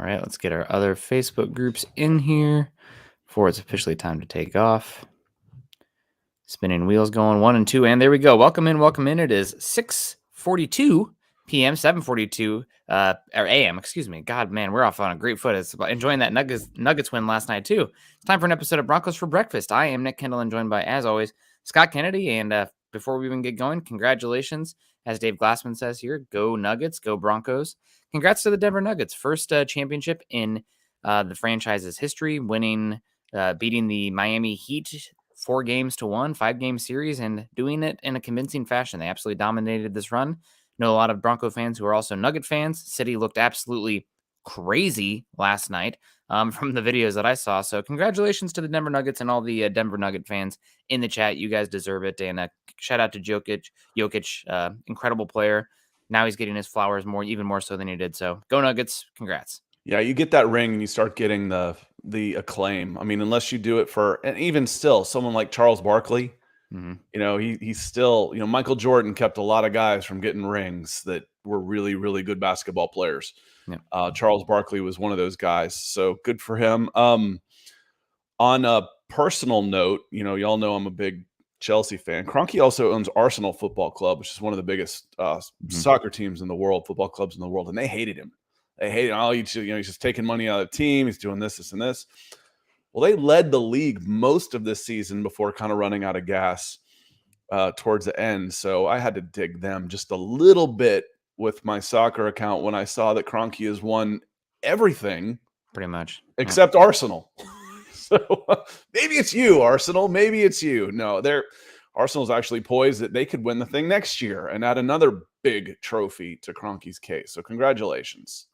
right, let's get our other Facebook groups in here before it's officially time to take off. Spinning wheels going 1 and 2, and there we go. Welcome in. It is 6:42 p.m., 7:42 or a.m. Excuse me. God, man, we're off on a great foot. It's about enjoying that Nuggets win last night too. It's time for an episode of Broncos for Breakfast. I am Nick Kendell, and joined by, as always, Scott Kennedy. And before we even get going, congratulations, as Dave Glassman says here, go Nuggets, go Broncos. Congrats to the Denver Nuggets, first championship in the franchise's history, beating the Miami Heat 4-1, 5-game series, and doing it in a convincing fashion. They absolutely dominated this run. Know a lot of Bronco fans who are also Nugget fans. City looked absolutely crazy last night from the videos that I saw. So congratulations to the Denver Nuggets and all the Denver Nugget fans in the chat. You guys deserve it. And shout out to Jokic, incredible player. Now he's getting his flowers even more so than he did. So go Nuggets. Congrats. Yeah, you get that ring and you start getting the acclaim. I mean, unless you do it for, and even still, someone like Charles Barkley, he's still, Michael Jordan kept a lot of guys from getting rings that were really, really good basketball players. Yeah. Charles Barkley was one of those guys. So good for him. On a personal note, y'all know I'm a big Chelsea fan. Kroenke also owns Arsenal Football Club, which is one of the biggest soccer teams in the world, football clubs in the world, and they hated him. They hate him. He's just taking money out of the team. He's doing this, and this. Well, they led the league most of this season before kind of running out of gas towards the end. So I had to dig them just a little bit with my soccer account when I saw that Kroenke has won everything. Pretty much. Except Arsenal. So maybe it's you, Arsenal. Maybe it's you. No, Arsenal's actually poised that they could win the thing next year and add another big trophy to Kroenke's case. So congratulations.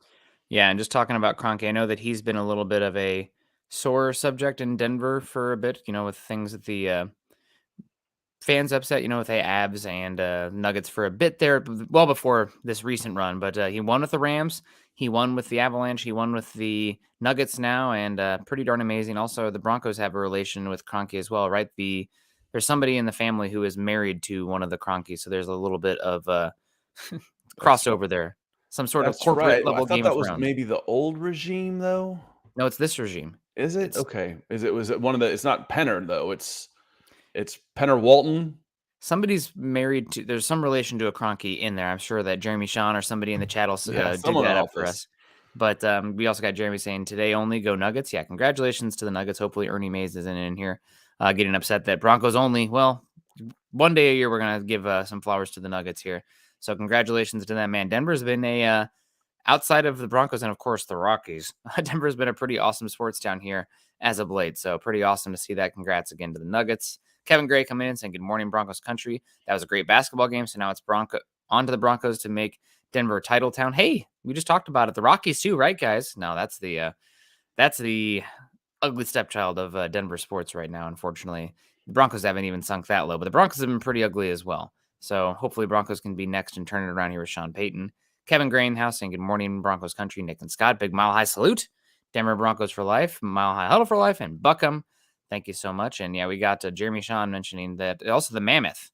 Yeah, and just talking about Kroenke, I know that he's been a little bit of a sore subject in Denver for a bit, with things that the fans upset, with the Avs and Nuggets for a bit there, well before this recent run. But he won with the Rams, he won with the Avalanche, he won with the Nuggets now, and pretty darn amazing. Also, the Broncos have a relation with Kroenke as well, right? There's somebody in the family who is married to one of the Kroenkes, so there's a little bit of crossover there. Some sort of corporate level Game of Thrones. I thought that was maybe the old regime, though. No, it's this regime. Is it? Okay. Was it one of the? It's not Penner though. It's Penner Walton. Somebody's married to. There's some relation to a Kroenke in there. I'm sure that Jeremy Sean or somebody in the chat will dig that up for us. But we also got Jeremy saying today only go Nuggets. Yeah, congratulations to the Nuggets. Hopefully Ernie Mays isn't in here getting upset that Broncos only. Well, one day a year we're gonna give some flowers to the Nuggets here. So congratulations to them, man. Denver's been outside of the Broncos and, of course, the Rockies, Denver's been a pretty awesome sports town here as of late. So pretty awesome to see that. Congrats again to the Nuggets. Kevin Gray coming in saying, good morning, Broncos country. That was a great basketball game. So now it's on to the Broncos to make Denver a title town. Hey, we just talked about it. The Rockies too, right, guys? No, that's the ugly stepchild of Denver sports right now, unfortunately. The Broncos haven't even sunk that low, but the Broncos have been pretty ugly as well. So hopefully Broncos can be next and turn it around here with Sean Payton. Kevin Grainhouse saying, good morning, Broncos country. Nick and Scott, big Mile High salute. Denver Broncos for life, Mile High Huddle for life, and Buckham. Thank you so much. And yeah, we got Jeremy Sean mentioning that. Also the Mammoth.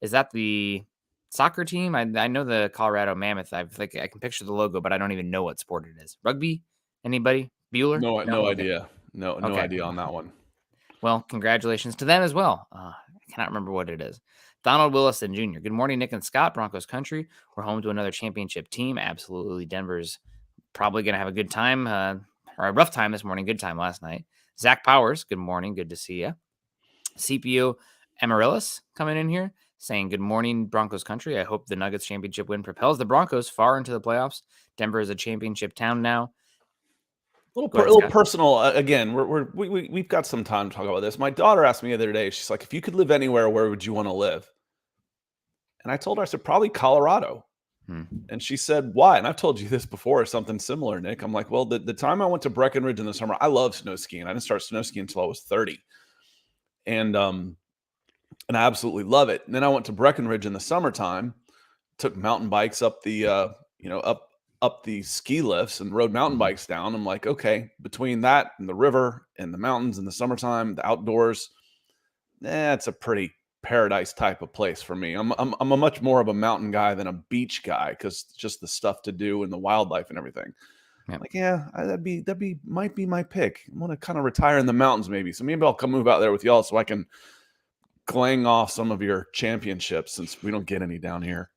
Is that the soccer team? I know the Colorado Mammoth. I can picture the logo, but I don't even know what sport it is. Rugby? Anybody? Bueller? No idea. No idea on that one. Well, congratulations to them as well. I cannot remember what it is. Donald Willison Jr. Good morning, Nick and Scott, Broncos country. We're home to another championship team. Absolutely. Denver's probably going to have a good time or a rough time this morning. Good time last night. Zach Powers, good morning. Good to see you. CPU Amaryllis coming in here saying, good morning, Broncos country. I hope the Nuggets championship win propels the Broncos far into the playoffs. Denver is a championship town now. A little personal. Again, we've got some time to talk about this. My daughter asked me the other day, she's like, if you could live anywhere, where would you want to live? And I told her, I said, probably Colorado. And she said, why? And I've told you this before, something similar, Nick. I'm like, well, the time I went to Breckenridge in the summer, I love snow skiing. I didn't start snow skiing until I was 30. And I absolutely love it. And then I went to Breckenridge in the summertime, took mountain bikes up the, up the ski lifts and rode mountain bikes down. I'm like, okay, between that and the river and the mountains in the summertime, the outdoors, it's a pretty paradise type of place for me. I'm a much more of a mountain guy than a beach guy because just the stuff to do and the wildlife and everything. Yep. Like, yeah, might be my pick. I want to kind of retire in the mountains, maybe. So maybe I'll come move out there with y'all so I can clang off some of your championships since we don't get any down here.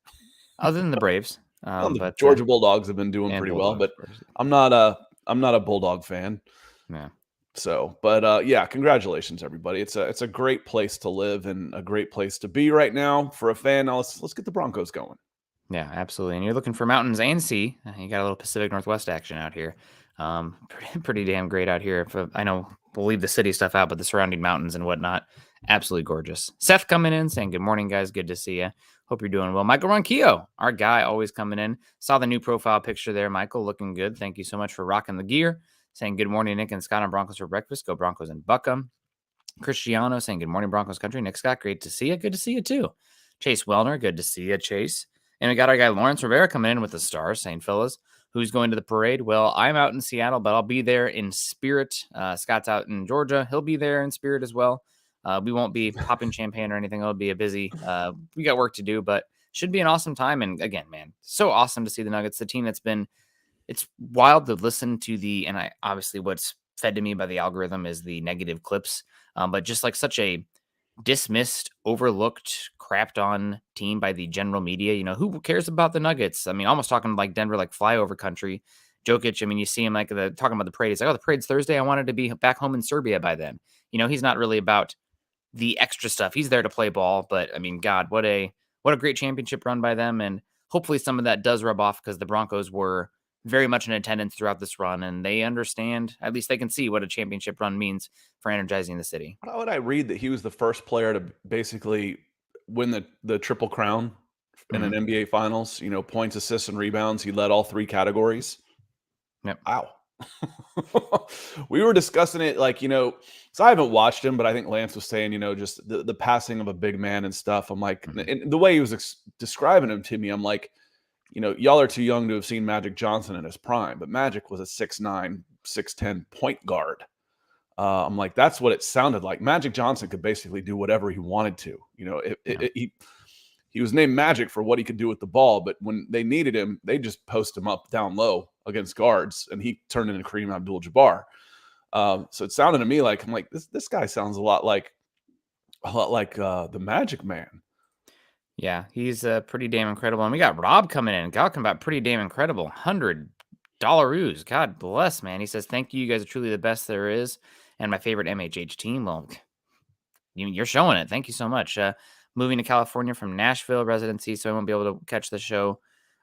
Other than the Braves, Well, the but Georgia Bulldogs have been doing and pretty well, Bulldogs, but of course. I'm not a Bulldog fan. Yeah. So, but yeah, congratulations everybody. It's a great place to live and a great place to be right now for a fan. Now let's get the Broncos going. Yeah, absolutely. And you're looking for mountains and sea. You got a little Pacific Northwest action out here. Pretty damn great out here. If, I know we'll leave the city stuff out, but the surrounding mountains and whatnot, absolutely gorgeous. Seth coming in saying, "Good morning, guys. Good to see you. Hope you're doing well." Michael Ronquillo, our guy, always coming in. Saw the new profile picture there, Michael. Looking good. Thank you so much for rocking the gear. Saying, "Good morning, Nick and Scott on Broncos for breakfast. Go Broncos and Buckham." Cristiano saying, "Good morning, Broncos country." Nick Scott, great to see you. Good to see you too. Chase Wellner, good to see you, Chase. And we got our guy Lawrence Rivera coming in with the stars, saying, "Fellas, who's going to the parade?" Well, I'm out in Seattle, but I'll be there in spirit. Scott's out in Georgia. He'll be there in spirit as well. We won't be popping champagne or anything. It'll be a busy, we got work to do, but should be an awesome time. And again, man, so awesome to see the Nuggets, the team that's been, it's wild to listen to and I obviously what's fed to me by the algorithm is the negative clips. But just like such a dismissed, overlooked, crapped on team by the general media. Who cares about the Nuggets? I mean, almost talking like Denver, like flyover country. Jokic, I mean, you see him like talking about the parade. He's like, "Oh, the parade's Thursday. I wanted to be back home in Serbia by then." He's not really about the extra stuff. He's there to play ball. But I mean, God, what a great championship run by them. And hopefully some of that does rub off because the Broncos were very much in attendance throughout this run, and they understand, at least they can see what a championship run means for energizing the city. How would I read that he was the first player to basically win the triple crown in an NBA Finals? Points, assists, and rebounds. He led all three categories. Yep. Wow. We were discussing it so I haven't watched him, but I think Lance was saying, just the passing of a big man and stuff. I'm like, and the way he was describing him to me, I'm like, y'all are too young to have seen Magic Johnson in his prime, but Magic was a 6'9", 6'10" point guard. I'm like, that's what it sounded like. Magic Johnson could basically do whatever he wanted to. He was named Magic for what he could do with the ball, but when they needed him, they just post him up down low against guards, and he turned into Kareem Abdul-Jabbar. So it sounded to me like, I'm like, this guy sounds a lot like the Magic Man. Yeah, he's pretty damn incredible. And we got Rob coming in. God, come about pretty damn incredible. $100. God bless, man. He says, "Thank you. You guys are truly the best there is. And my favorite MHH team." Well, you're showing it. Thank you so much. Moving to California from Nashville residency, so I won't be able to catch the show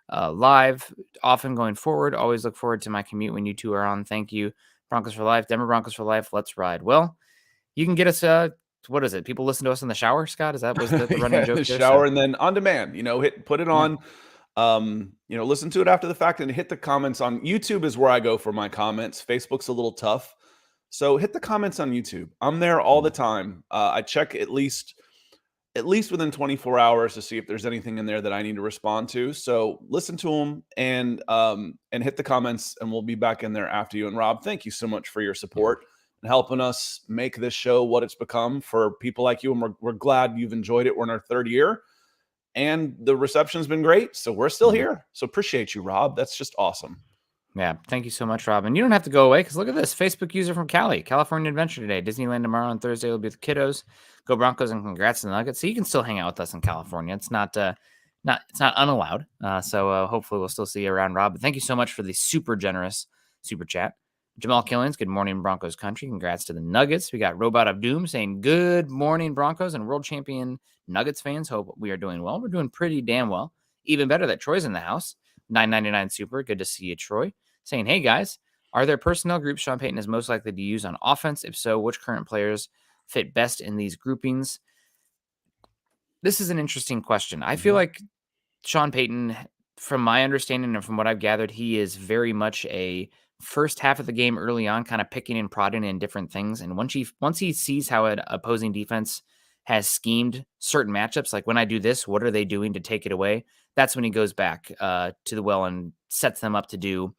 live often going forward. Always look forward to my commute when you two are on. Thank you. Broncos for life. Denver Broncos for life. Let's ride. Well, you can get us what is it? People listen to us in the shower, Scott? Was the running joke the there? Shower, and then on demand, put it on, listen to it after the fact and hit the comments on YouTube is where I go for my comments. Facebook's a little tough. So hit the comments on YouTube. I'm there all the time. I check at least within 24 hours to see if there's anything in there that I need to respond to. So listen to them and hit the comments, and we'll be back in there after you. And Rob, thank you so much for your support and helping us make this show what it's become for people like you. And we're glad you've enjoyed it. We're in our third year, and the reception's been great. So we're still here. So appreciate you, Rob. That's just awesome. Yeah, thank you so much, Rob. And you don't have to go away because look at this. Facebook user from Cali, California Adventure today. Disneyland tomorrow and Thursday will be with the kiddos. Go Broncos and congrats to the Nuggets. So you can still hang out with us in California. It's not unallowed. So hopefully we'll still see you around, Rob. But thank you so much for the super generous super chat. Jamal Killings, good morning, Broncos country. Congrats to the Nuggets. We got Robot of Doom saying good morning, Broncos and world champion Nuggets fans. Hope we are doing well. We're doing pretty damn well. Even better that Troy's in the house. $9.99 super. Good to see you, Troy. Saying, "Hey guys, are there personnel groups Sean Payton is most likely to use on offense? If so, which current players fit best in these groupings?" This is an interesting question. I feel like Sean Payton, from my understanding and from what I've gathered, he is very much a first half of the game early on, kind of picking and prodding in different things. And once he sees how an opposing defense has schemed certain matchups, like when I do this, what are they doing to take it away? That's when he goes back to the well and sets them up to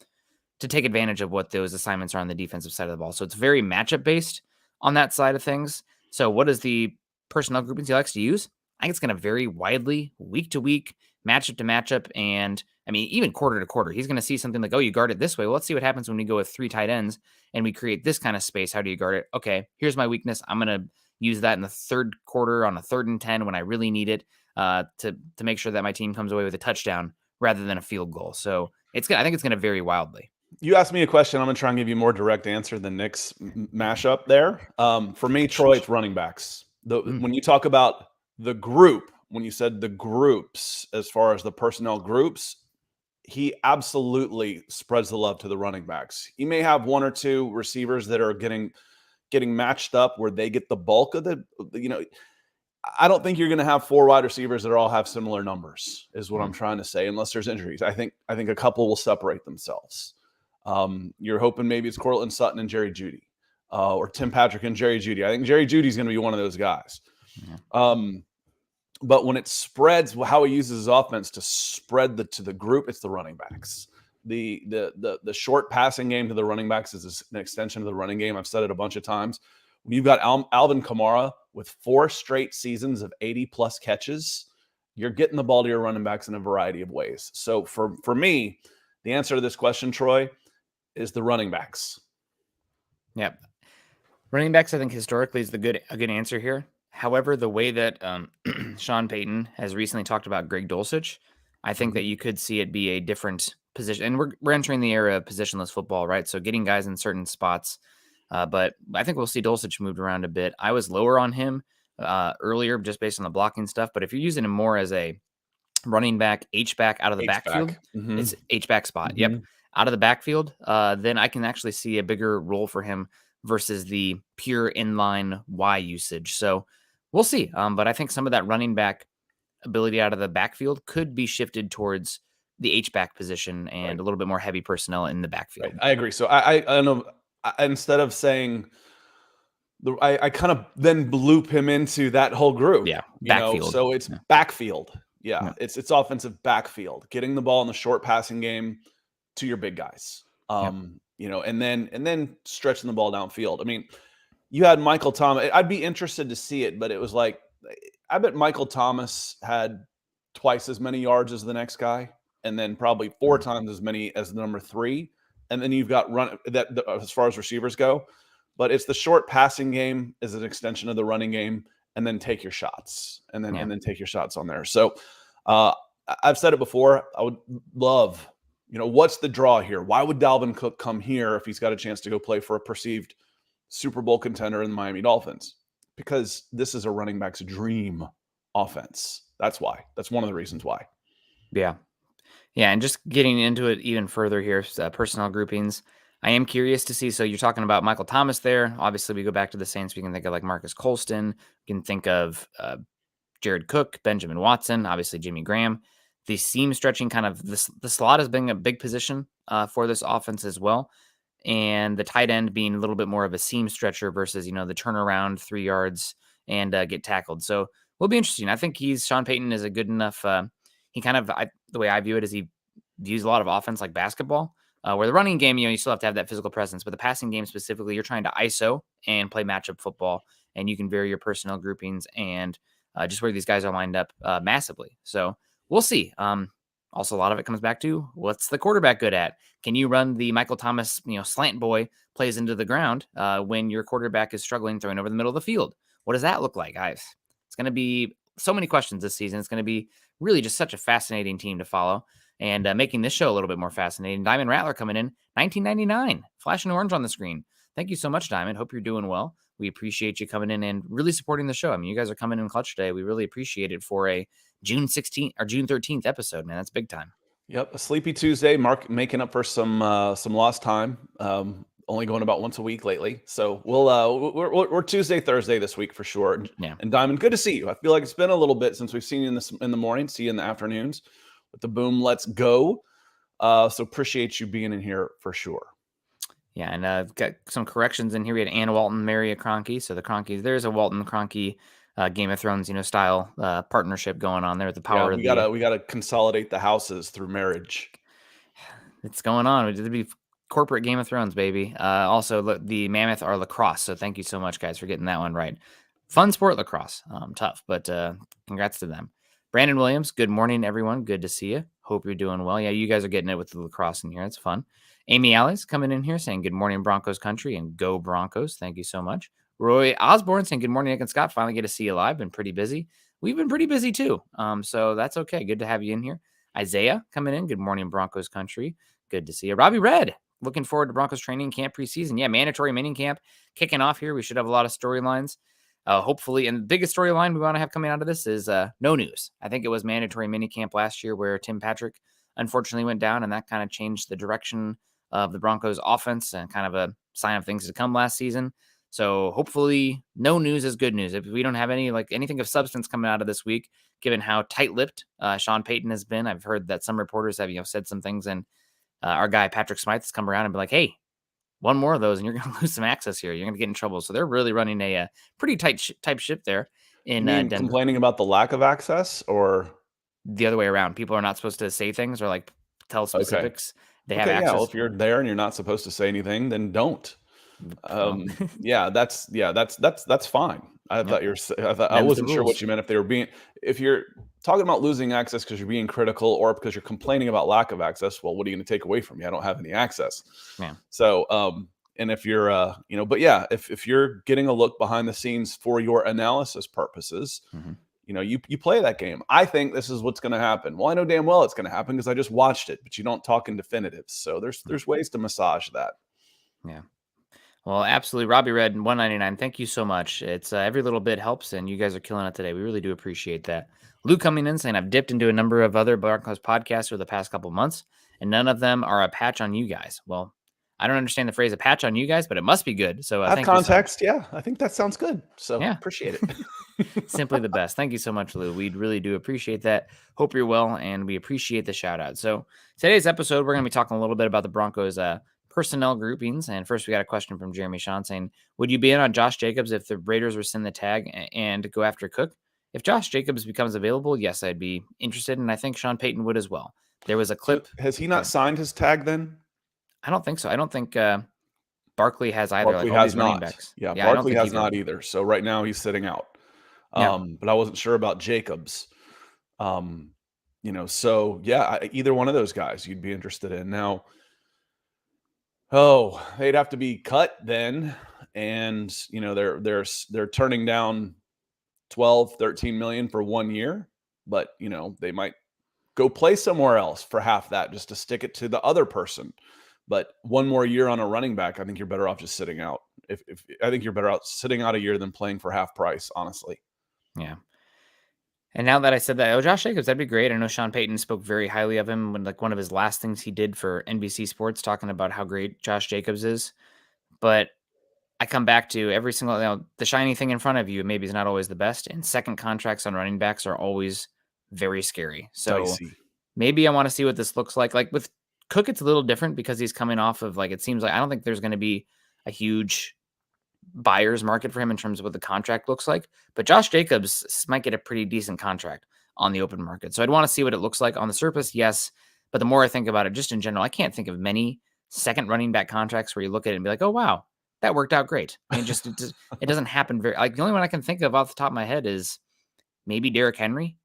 take advantage of what those assignments are on the defensive side of the ball. So it's very matchup based on that side of things. So what is the personnel groupings he likes to use? I think it's going to vary widely week to week, matchup to matchup. And I mean, even quarter to quarter, he's going to see something like, oh, you guard it this way. Well, let's see what happens when we go with 3 tight ends and we create this kind of space. How do you guard it? Okay, here's my weakness. I'm going to use that in the third quarter on a 3rd and 10 when I really need it to make sure that my team comes away with a touchdown rather than a field goal. So I think it's going to vary wildly. You asked me a question. I'm going to try and give you a more direct answer than Nick's mashup there. For me, Troy, it's running backs. When you talk about the group, when you said the groups, as far as the personnel groups, he absolutely spreads the love to the running backs. He may have 1 or 2 receivers that are getting matched up where they get the bulk of the, I don't think you're going to have 4 wide receivers that all have similar numbers, is what I'm trying to say, unless there's injuries. I think a couple will separate themselves. You're hoping maybe it's Cortland Sutton and Jerry Jeudy, or Tim Patrick and Jerry Jeudy. I think Jerry Judy's going to be one of those guys. But when it spreads, how he uses his offense to spread to the group, it's the running backs. The short passing game to the running backs is an extension of the running game. I've said it a bunch of times. When you've got Alvin Kamara with 4 straight seasons of 80-plus catches, you're getting the ball to your running backs in a variety of ways. So for me, the answer to this question, Troy, is the running backs. Yep. Running backs, I think, historically is a good answer here. However, the way that Sean Payton has recently talked about Greg Dulcich, I think that you could see it be a different position. And we're entering the era of positionless football, right? So getting guys in certain spots. But I think we'll see Dulcich moved around a bit. I was lower on him earlier just based on the blocking stuff. But if you're using him more as a running back, H-back out of the backfield, it's H-back spot. Yep. Out of the backfield, then I can actually see a bigger role for him versus the pure inline Y usage. So we'll see. But I think some of that running back ability out of the backfield could be shifted towards the H-back position and a little bit more heavy personnel in the backfield. Right. I agree. So I know, instead of saying I kind of then loop him into that whole group. Yeah. Backfield. So it's backfield. Yeah. It's offensive backfield, getting the ball in the short passing game to your big guys. And then stretching the ball downfield. I mean, you had Michael Thomas. I'd be interested to see it, but it was like, I bet Michael Thomas had twice as many yards as the next guy, and then probably 4 times as many as the number 3. And then you've got as far as receivers go, but it's the short passing game is an extension of the running game, and then take your shots and then take your shots on there. So I've said it before. I would love, what's the draw here? Why would Dalvin Cook come here if he's got a chance to go play for a perceived Super Bowl contender in the Miami Dolphins? Because this is a running back's dream offense. That's why. That's one of the reasons why. Yeah. Yeah, and just getting into it even further here, personnel groupings, I am curious to see. So you're talking about Michael Thomas there. Obviously, we go back to the Saints. We can think of like Marcus Colston. We can think of Jared Cook, Benjamin Watson, obviously Jimmy Graham. The seam stretching kind of the slot has been a big position for this offense as well. And the tight end being a little bit more of a seam stretcher versus, the turnaround 3 yards and get tackled. So will be interesting. I think Sean Payton is a good enough. He kind of, the way I view it is he views a lot of offense like basketball, where the running game, you still have to have that physical presence, but the passing game specifically, you're trying to ISO and play matchup football, and you can vary your personnel groupings and just where these guys are lined up massively. So we'll see. Also, a lot of it comes back to what's the quarterback good at? Can you run the Michael Thomas, slant boy plays into the ground when your quarterback is struggling throwing over the middle of the field? What does that look like, guys? It's going to be so many questions this season. It's going to be really just such a fascinating team to follow, and making this show a little bit more fascinating. Diamond Rattler coming in 1999, flashing orange on the screen. Thank you so much, Diamond. Hope you're doing well. We appreciate you coming in and really supporting the show. I mean, you guys are coming in clutch today. We really appreciate it for a June 16th or June 13th episode, man. That's big time. Yep. A sleepy Tuesday, Mark making up for some lost time. Only going about once a week lately. So we're Tuesday, Thursday this week for sure. Yeah. And Diamond, good to see you. I feel like it's been a little bit since we've seen you in the morning, see you in the afternoons with the boom. Let's go. So appreciate you being in here for sure. Yeah, and I've got some corrections in here. We had Ann Walton marry a Kroenke. So the Kroenkes, there's a Walton Kroenke Game of Thrones, style partnership going on there. The power. Yeah, we gotta consolidate the houses through marriage. It's going on. It'd be corporate Game of Thrones, baby. Also, the Mammoth are lacrosse. So thank you so much, guys, for getting that one right. Fun sport, lacrosse. Tough, but congrats to them. Brandon Williams, good morning, everyone. Good to see you. Hope you're doing well. Yeah, you guys are getting it with the lacrosse in here. It's fun. Amy Alley's coming in here saying good morning, Broncos country, and go Broncos. Thank you so much. Roy Osborne saying good morning, Nick and Scott. Finally get to see you live. Been pretty busy. We've been pretty busy too. So that's okay. Good to have you in here. Isaiah coming in. Good morning, Broncos country. Good to see you. Robbie Red. Looking forward to Broncos training camp preseason. Yeah, mandatory minicamp kicking off here. We should have a lot of storylines. Hopefully, and the biggest storyline we want to have coming out of this is no news. I think it was mandatory minicamp last year where Tim Patrick unfortunately went down, and that kind of changed the direction of the Broncos offense and kind of a sign of things to come last season. So hopefully no news is good news. If we don't have anything of substance coming out of this week, given how tight-lipped Sean Payton has been, I've heard that some reporters have said some things, and our guy Patrick Smythe has come around and be like, hey, one more of those and you're going to lose some access here. You're going to get in trouble. So they're really running a pretty tight type ship there in Denver. Complaining about the lack of access, or the other way around? People are not supposed to say things or tell specifics. Okay. They have access. Yeah, well, if you're there and you're not supposed to say anything, then don't. Yeah, that's fine. I wasn't sure what you meant if you're talking about losing access because you're being critical or because you're complaining about lack of access. Well, what are you going to take away from me? I don't have any access. Yeah. So, and if you're, but yeah, if you're getting a look behind the scenes for your analysis purposes, you play that game. I think this is what's going to happen. Well, I know damn well it's going to happen because I just watched it, but you don't talk in definitives. So there's ways to massage that. Yeah. Well, absolutely. Robbie Red, 199. Thank you so much. It's every little bit helps, and you guys are killing it today. We really do appreciate that. Luke coming in saying, I've dipped into a number of other Broncos podcasts over the past couple months, and none of them are a patch on you guys. Well, I don't understand the phrase a patch on you guys, but it must be good. So have context. Yeah, I think that sounds good. So yeah. Appreciate it. Simply the best. Thank you so much, Lou. We really do appreciate that. Hope you're well, and we appreciate the shout out. So today's episode, we're going to be talking a little bit about the Broncos personnel groupings. And first, we got a question from Jeremy Sean saying, would you be in on Josh Jacobs if the Raiders rescind the tag and go after Cook? If Josh Jacobs becomes available, yes, I'd be interested. And I think Sean Payton would as well. There was a clip. So has he not signed his tag then? I don't think so. I don't think Barkley has either. Barkley has not. Yeah, Barkley has not either. So right now he's sitting out. But I wasn't sure about Jacobs. So yeah, either one of those guys you'd be interested in. Now, they'd have to be cut then. And, they're turning down 12, 13 million for 1 year, but they might go play somewhere else for half that just to stick it to the other person. But 1 more year on a running back, I think you're better off just sitting out. I think you're better out sitting out a year than playing for half price, honestly. Yeah. And now that I said that, Josh Jacobs, that'd be great. I know Sean Payton spoke very highly of him when one of his last things he did for NBC Sports, talking about how great Josh Jacobs is. But I come back to every single, the shiny thing in front of you maybe is not always the best. And second contracts on running backs are always very scary. So maybe I want to see what this looks like. Like with Cook, it's a little different because he's coming off of it seems like I don't think there's going to be a huge buyer's market for him in terms of what the contract looks like. But Josh Jacobs might get a pretty decent contract on the open market. So I'd want to see what it looks like on the surface. Yes. But the more I think about it, just in general, I can't think of many second running back contracts where you look at it and be like, oh, wow, that worked out great. I mean, it doesn't happen the only one I can think of off the top of my head is maybe Derrick Henry.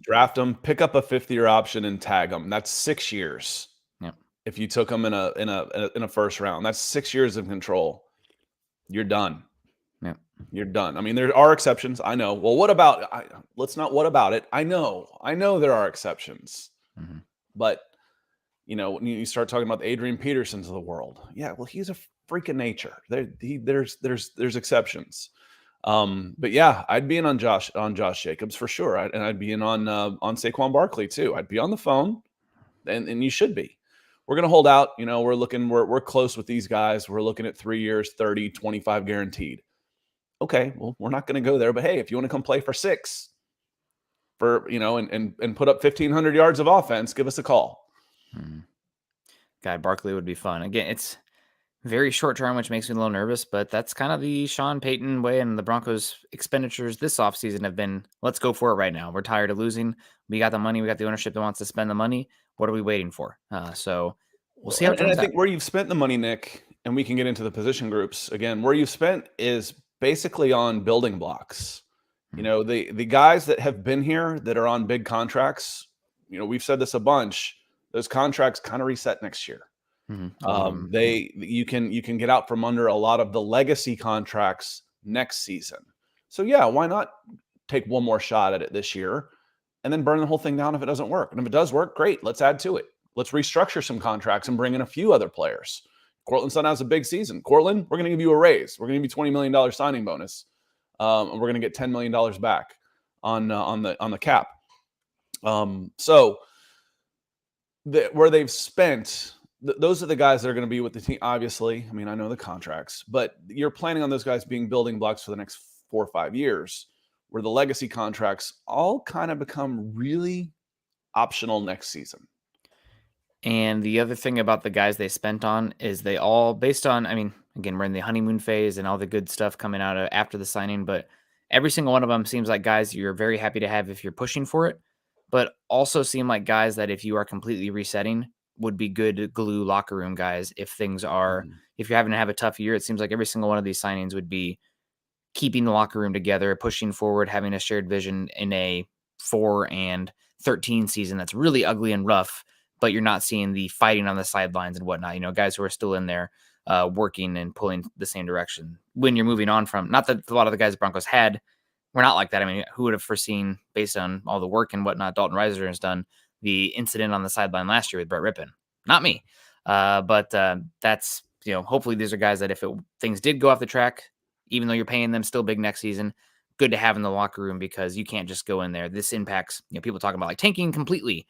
Draft him, pick up a 5th-year option and tag him. That's 6 years. Yeah. If you took him in a first round, that's 6 years of control. You're done. Yeah. You're done. I mean, there are exceptions. I know. Well, what about it? I know there are exceptions. Mm-hmm. But, when you start talking about the Adrian Petersons of the world, yeah, well, he's a freak of nature. There's exceptions. But yeah, I'd be in on Josh Jacobs for sure. And I'd be in on Saquon Barkley too. I'd be on the phone and you should be. We're going to hold out. We're close with these guys. We're looking at 3 years, 30, 25 guaranteed. Okay. Well, we're not going to go there, but hey, if you want to come play for 6 and put up 1,500 yards of offense, give us a call. Guy Barkley would be fun. Again, it's very short term, which makes me a little nervous, but that's kind of the Sean Payton way, and the Broncos expenditures this offseason have been, let's go for it right now. We're tired of losing. We got the money. We got the ownership that wants to spend the money. What are we waiting for? So we'll see how it turns out. And I think where you've spent the money, Nick, and we can get into the position groups again, where you've spent is basically on building blocks. The guys that have been here that are on big contracts, we've said this a bunch. Those contracts kind of reset next year. You can get out from under a lot of the legacy contracts next season. So yeah, why not take one more shot at it this year and then burn the whole thing down if it doesn't work? And if it does work, great. Let's add to it. Let's restructure some contracts and bring in a few other players. Cortland Sutton has a big season. Cortland, we're going to give you a raise. We're going to give you $20 million signing bonus. And we're going to get $10 million back on the cap. Where they've spent, those are the guys that are going to be with the team. Obviously, I mean, I know the contracts, but you're planning on those guys being building blocks for the next 4 or 5 years, where the legacy contracts all kind of become really optional next season. And the other thing about the guys they spent on is they all, based on, I mean, again, we're in the honeymoon phase and all the good stuff coming out of after the signing, but every single one of them seems like guys you're very happy to have if you're pushing for it, but also seem like guys that if you are completely resetting would be good glue locker room guys. If things are, if you're having to have a tough year, it seems like every single one of these signings would be keeping the locker room together, pushing forward, having a shared vision in a 4-13 season that's really ugly and rough, but you're not seeing the fighting on the sidelines and whatnot. Guys who are still in there working and pulling the same direction. When you're moving on from, not that a lot of the guys the Broncos had were not like that. I mean, who would have foreseen, based on all the work and whatnot Dalton Reiser has done, the incident on the sideline last year with Brett Rippon? Not me. But that's, hopefully these are guys that if things did go off the track, even though you're paying them still big next season, good to have in the locker room, because you can't just go in there. This impacts, people talking about like tanking completely.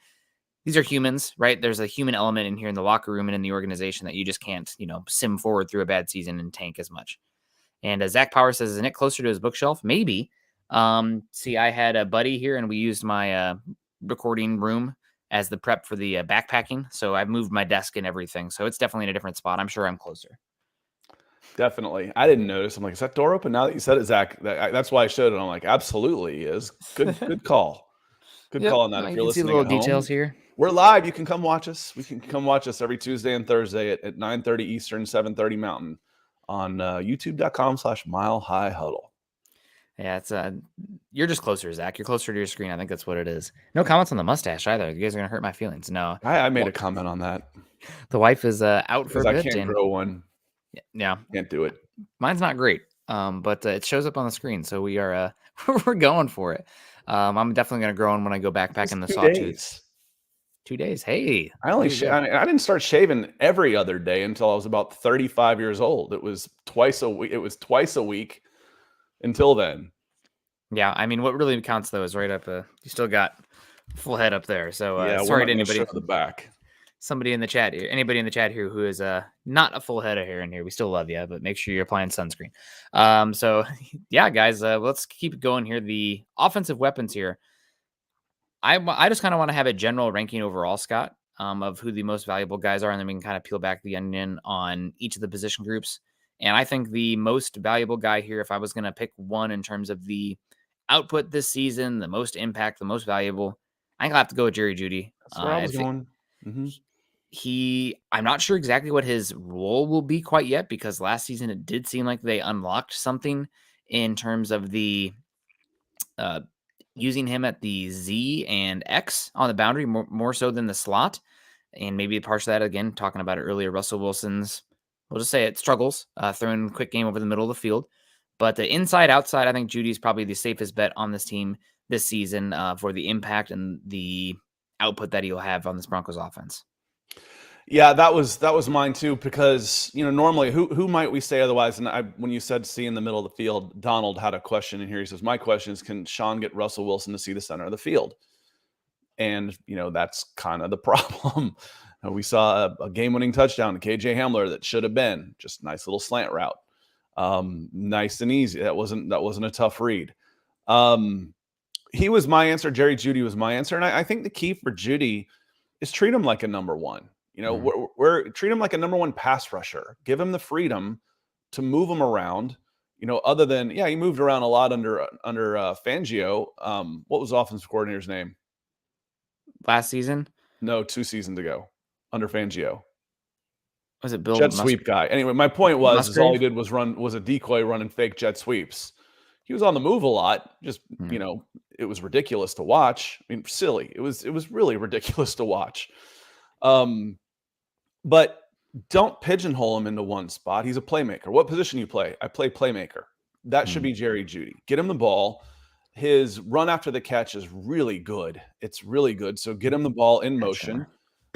These are humans, right? There's a human element in here in the locker room and in the organization that you just can't, sim forward through a bad season and tank as much. And Zach Power says, is Nick closer to his bookshelf? Maybe. See, I had a buddy here and we used my recording room as the prep for the backpacking. So I've moved my desk and everything. So it's definitely in a different spot. I'm sure I'm closer. Definitely. I didn't notice. I'm like, is that door open? Now that you said it, Zach, that's why I showed it. I'm like, absolutely is. Good call. Good call on that. If you're listening, see little details here. We're live. You can come watch us. We can come watch us every Tuesday and Thursday at 9:30 Eastern, 7:30 Mountain on youtube.com/Mile High Huddle. Yeah, it's you're just closer, Zach. You're closer to your screen. I think that's what it is. No comments on the mustache either. You guys are gonna hurt my feelings. No, I made a comment on that. The wife is out for a bit. I can't grow one. Yeah, can't do it. Mine's not great, but it shows up on the screen, so we are we're going for it. I'm definitely gonna grow one when I go back in the sawtooth. 2 days. Hey, I didn't start shaving every other day until I was about 35 years old. It was twice a week. It was twice a week until then. Yeah, I mean, what really counts though is right up. You still got full head up there. So sorry to anybody. Show the back. Somebody in the chat, anybody in the chat here who is not a full head of hair in here, we still love you, but make sure you're applying sunscreen. So yeah, guys, let's keep going here. The offensive weapons here. I just kind of want to have a general ranking overall, Scott, of who the most valuable guys are, and then we can kind of peel back the onion on each of the position groups. And I think the most valuable guy here, if I was going to pick one in terms of the output this season, the most impact, the most valuable, I think I'll have to go with Jerry Jeudy. That's where I was going. I'm not sure exactly what his role will be quite yet, because last season it did seem like they unlocked something in terms of the using him at the Z and X on the boundary more so than the slot. And maybe partially that, again, talking about it earlier, Russell Wilson's, we'll just say it, struggles throwing a quick game over the middle of the field. But the inside, outside, I think Judy's probably the safest bet on this team this season for the impact and the output that he'll have on this Broncos offense. Yeah, that was mine too, because normally who might we say otherwise? And when you said see in the middle of the field, Donald had a question in here. He says, my question is, can Sean get Russell Wilson to see the center of the field? And that's kind of the problem. We saw a game-winning touchdown to KJ Hamler that should have been just a nice little slant route, nice and easy. That wasn't a tough read. He was my answer. Jerry Jeudy was my answer, and I think the key for Jeudy is treat him like a number one. We're treat him like a number one pass rusher. Give him the freedom to move him around. Other than he moved around a lot under Fangio. What was offensive coordinator's name? Last season? No, 2 seasons ago, under Fangio. Was it Bill? Jet sweep guy. Anyway, my point was all he did was a decoy running fake jet sweeps. he was on the move a lot. Just, it was ridiculous to watch. I mean, silly. It was really ridiculous to watch. But don't pigeonhole him into one spot. He's a playmaker. What position you play? I play playmaker. That should be Jerry Jeudy. Get him the ball. His run after the catch is really good. It's really good. So get him the ball in motion,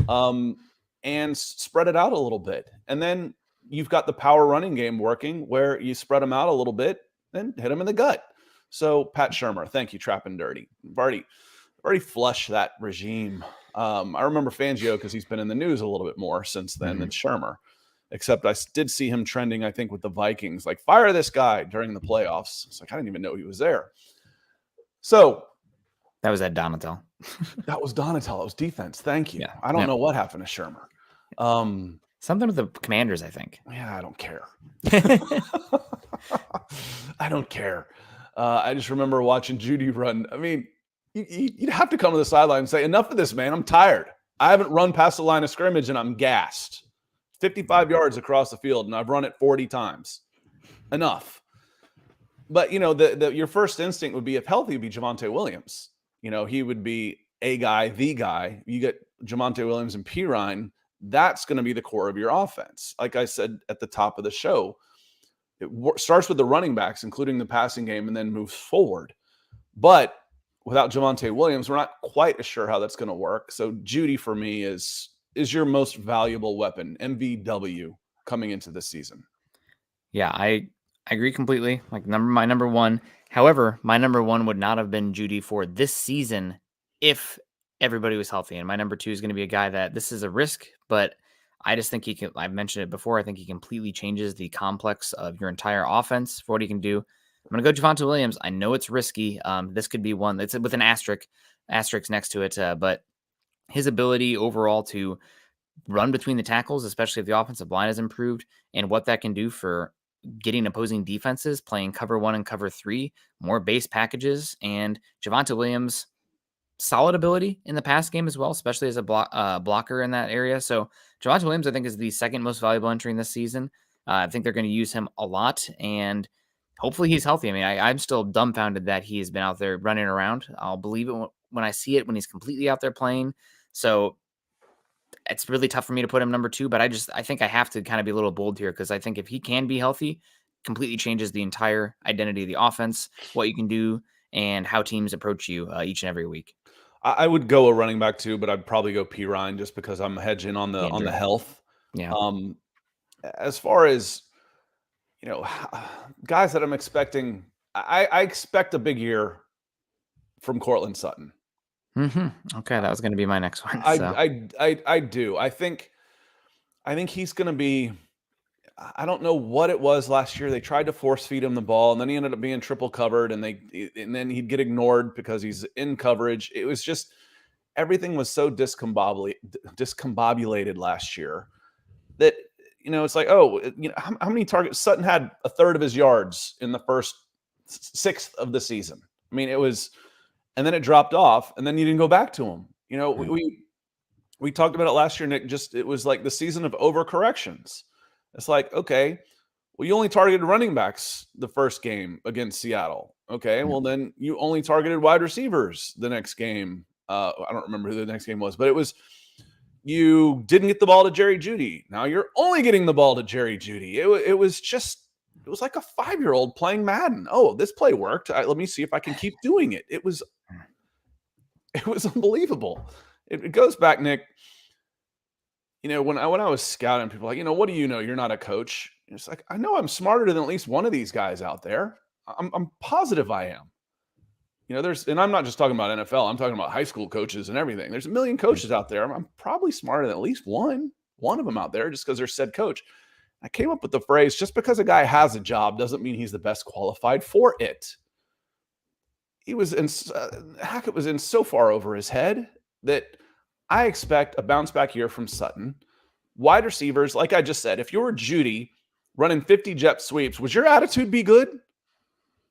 and spread it out a little bit. And then you've got the power running game working where you spread them out a little bit and hit them in the gut. So Pat Shurmur, thank you, Trap and Dirty. I've already flushed that regime. I remember Fangio because he's been in the news a little bit more since then than Shurmur. Except I did see him trending, I think, with the Vikings, like, fire this guy during the playoffs. It's like, I didn't even know he was there. So that was at Donatel. That was Donatel. It was defense. Thank you. Yeah. I don't know what happened to Shurmur. Something with the Commanders, I think. Yeah, I don't care. I don't care. I just remember watching Jeudy run. I mean, you'd have to come to the sideline and say, enough of this, man. I'm tired. I haven't run past the line of scrimmage, and I'm gassed. 55 yards across the field, and I've run it 40 times. Enough. But, your first instinct would be, if healthy, would be Javonte Williams. He would be a guy, the guy. You get Javonte Williams and Pirine, that's going to be the core of your offense. Like I said at the top of the show, it starts with the running backs, including the passing game, and then moves forward. But without Javonte Williams, we're not quite as sure how that's going to work. So Jeudy, for me, is your most valuable weapon, MVW, coming into this season. Yeah, I agree completely. Like, my number one. However, my number one would not have been Jeudy for this season if everybody was healthy. And my number two is going to be a guy that, this is a risk, but I just think he can. I've mentioned it before. I think he completely changes the complex of your entire offense for what he can do. I'm going to go Javonte Williams. I know it's risky. This could be one that's with an asterisk next to it. But his ability overall to run between the tackles, especially if the offensive line has improved, and what that can do for getting opposing defenses, playing cover 1 and cover 3, more base packages, and Javonte Williams, solid ability in the pass game as well, especially as a blocker in that area. So Javonte Williams, I think, is the second most valuable entry in this season. I think they're going to use him a lot, and hopefully he's healthy. I mean, I'm still dumbfounded that he's been out there running around. I'll believe it when I see it, when he's completely out there playing. So it's really tough for me to put him number 2, but I think I have to kind of be a little bold here, because I think if he can be healthy, completely changes the entire identity of the offense, what you can do, and how teams approach you each and every week. I would go a running back too, but I'd probably go Pirine just because I'm hedging on the health. Yeah. As far as guys that I'm expecting, I expect a big year from Courtland Sutton. Okay, that was going to be my next one. I do. I think he's going to be. I don't know what it was last year. They tried to force feed him the ball, and then he ended up being triple covered, and then he'd get ignored because he's in coverage. It was just, everything was so discombobulated last year that it's like, how many targets? Sutton had a third of his yards in the first sixth of the season. I mean, it was. And then it dropped off, and then you didn't go back to him. We talked about it last year, Nick. It was like the season of overcorrections. It's like, okay, well, you only targeted running backs the first game against Seattle. Okay, well, then you only targeted wide receivers the next game. I don't remember who the next game was, but it was, you didn't get the ball to Jerry Jeudy. Now you're only getting the ball to Jerry Jeudy. It was like a 5-year-old playing Madden. Oh, this play worked. Let me see if I can keep doing it. It was unbelievable. It goes back, Nick. When I was scouting, people were like, what do you know? You're not a coach. It's like, I know I'm smarter than at least one of these guys out there. I'm positive I am. And I'm not just talking about NFL. I'm talking about high school coaches and everything. There's a million coaches out there. I'm probably smarter than at least one of them out there, just because they're said coach. I came up with the phrase, just because a guy has a job doesn't mean he's the best qualified for it. Hackett was in so far over his head that I expect a bounce back year from Sutton. Wide receivers, like I just said, if you were Jeudy running 50 jet sweeps, would your attitude be good?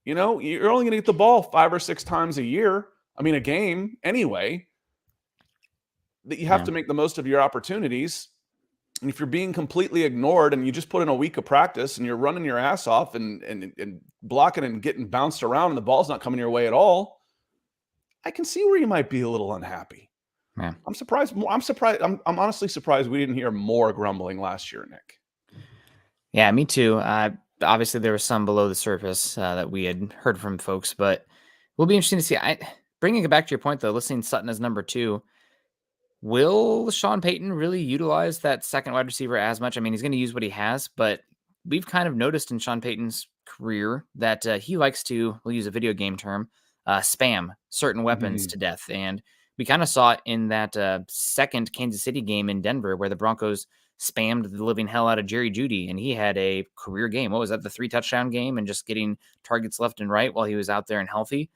You're only going to get the ball 5 or 6 times a year. I mean, a game anyway. That you have to make the most of your opportunities. And if you're being completely ignored and you just put in a week of practice and you're running your ass off and blocking and getting bounced around and the ball's not coming your way at all, I can see where you might be a little unhappy. Yeah. I'm surprised. I'm honestly surprised we didn't hear more grumbling last year, Nick. Yeah, me too. Obviously, there was some below the surface that we had heard from folks, but will be interesting to see. Bringing it back to your point, though, listing Sutton as number 2, will Sean Payton really utilize that second wide receiver as much? I mean, he's going to use what he has, but we've kind of noticed in Sean Payton's career that he likes to, we'll use a video game term, spam certain weapons to death. And we kind of saw it in that second Kansas City game in Denver where the Broncos spammed the living hell out of Jerry Jeudy, and he had a career game. What was that, the 3-touchdown game, and just getting targets left and right while he was out there and healthy?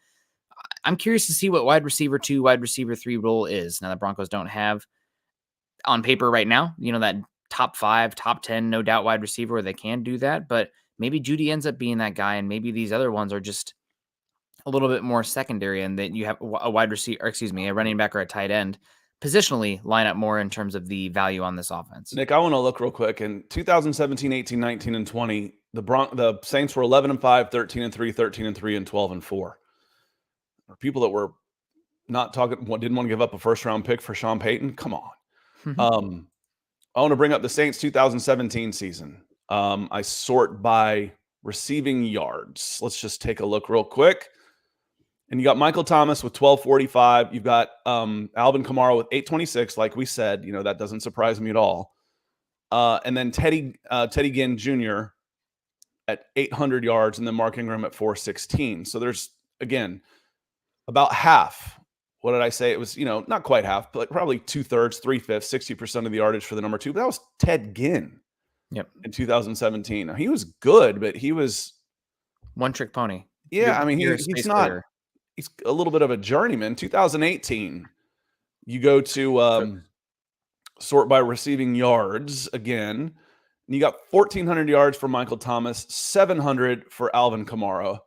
I'm curious to see what wide receiver 2, wide receiver 3 role is. Now, the Broncos don't have on paper right now, that top 5, top 10, no doubt wide receiver where they can do that, but maybe Jeudy ends up being that guy, and maybe these other ones are just a little bit more secondary, and that you have a wide receiver, or excuse me, a running back or a tight end positionally line up more in terms of the value on this offense. Nick, I want to look real quick. In 2017, 18, 19, and 20, the Saints were 11-5, 13-3, 13-3, and 12-4. Or people that were not talking, didn't want to give up a first-round pick for Sean Payton. Come on. I want to bring up the Saints 2017 season. I sort by receiving yards. Let's just take a look real quick. And you got Michael Thomas with 1245. You've got Alvin Kamara with 826. Like we said, that doesn't surprise me at all. And then Teddy Ginn Jr. at 800 yards, and then Mark Ingram at 416. So there's, again, about half. What did I say? It was, not quite half, but probably 2/3, 3/5, 60% of the yardage for the number 2. But that was Ted Ginn. Yep. In 2017. Now, he was good, but he was one-trick pony. Yeah, he's not. Player. He's a little bit of a journeyman. 2018, you go to sort by receiving yards again. And you got 1,400 yards for Michael Thomas, 700 for Alvin Kamara.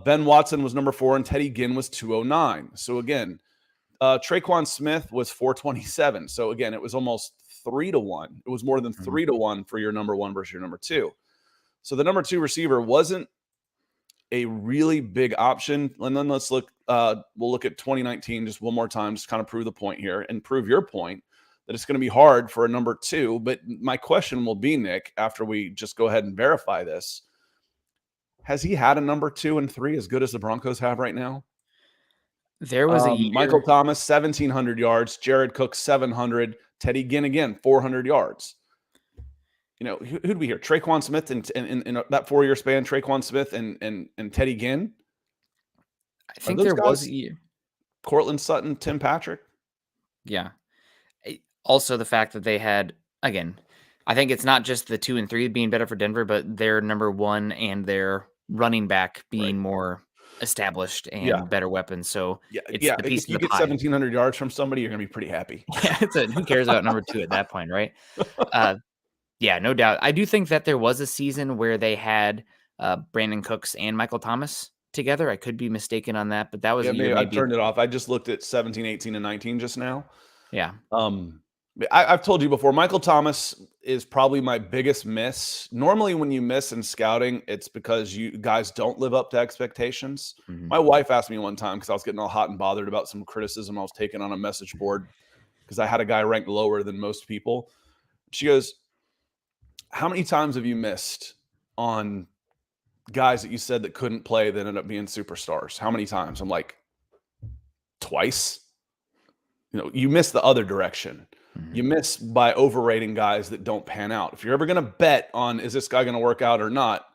Ben Watson was number 4, and Teddy Ginn was 209. So again, Traquan Smith was 427. So again, it was almost 3-1. It was more than 3-1 for your number 1 versus your number 2. So the number 2 receiver wasn't a really big option. And then let's look, we'll look at 2019 just one more time, just kind of prove the point here and prove your point that it's going to be hard for a number 2. But my question will be, Nick, after we just go ahead and verify this, has he had a number 2 and 3 as good as the Broncos have right now? There was a year. Michael Thomas, 1,700 yards. Jared Cook, 700. Teddy Ginn, again, 400 yards. Who'd we hear? Traquan Smith in that 4-year span, Traquan Smith and Teddy Ginn? I think there was a year. Cortland Sutton, Tim Patrick? Yeah. Also, the fact that they had, again, I think it's not just the 2 and 3 being better for Denver, but their number 1 and their running back being more established and better weapons. So it's the piece if you get 1,700 yards from somebody, you're going to be pretty happy. Yeah, who cares about number 2 at that point, right? Yeah, no doubt. I do think that there was a season where they had Brandon Cooks and Michael Thomas together. I could be mistaken on that, but that was a year. I turned it off. I just looked at 17, 18, and 19 just now. Yeah. I've told you before, Michael Thomas is probably my biggest miss. Normally when you miss in scouting, it's because you guys don't live up to expectations. My wife asked me one time because I was getting all hot and bothered about some criticism I was taking on a message board because I had a guy ranked lower than most people. She goes, how many times have you missed on guys that you said that couldn't play that ended up being superstars? How many times? I'm like, twice. You miss the other direction. You miss by overrating guys that don't pan out. If you're ever going to bet on, is this guy going to work out or not?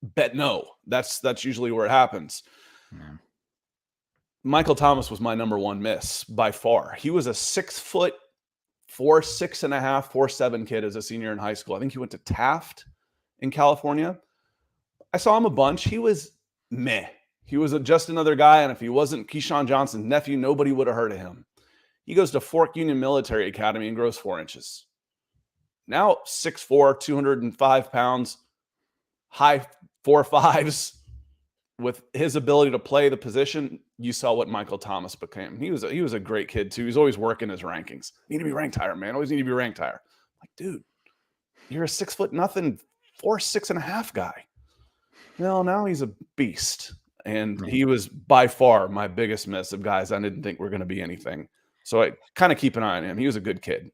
Bet no. That's usually where it happens. Yeah. Michael Thomas was my number 1 miss by far. He was a 6'4", 6.5", 4'7" kid as a senior in high school. I think he went to Taft in California. I saw him a bunch. He was meh. He was just another guy, and if he wasn't Keyshawn Johnson's nephew, nobody would have heard of him. He goes to Fork Union Military Academy and grows 4 inches. Now 6'4", 205 pounds, high 4.5s. With his ability to play the position, you saw what Michael Thomas became. He was a great kid too. He's always working his rankings. Need to be ranked higher, man. Always need to be ranked higher. Like, dude, you're a 6 foot nothing, 4'6.5" guy. Well, now he's a beast. And he was by far my biggest miss of guys I didn't think were going to be anything. So I kind of keep an eye on him. He was a good kid.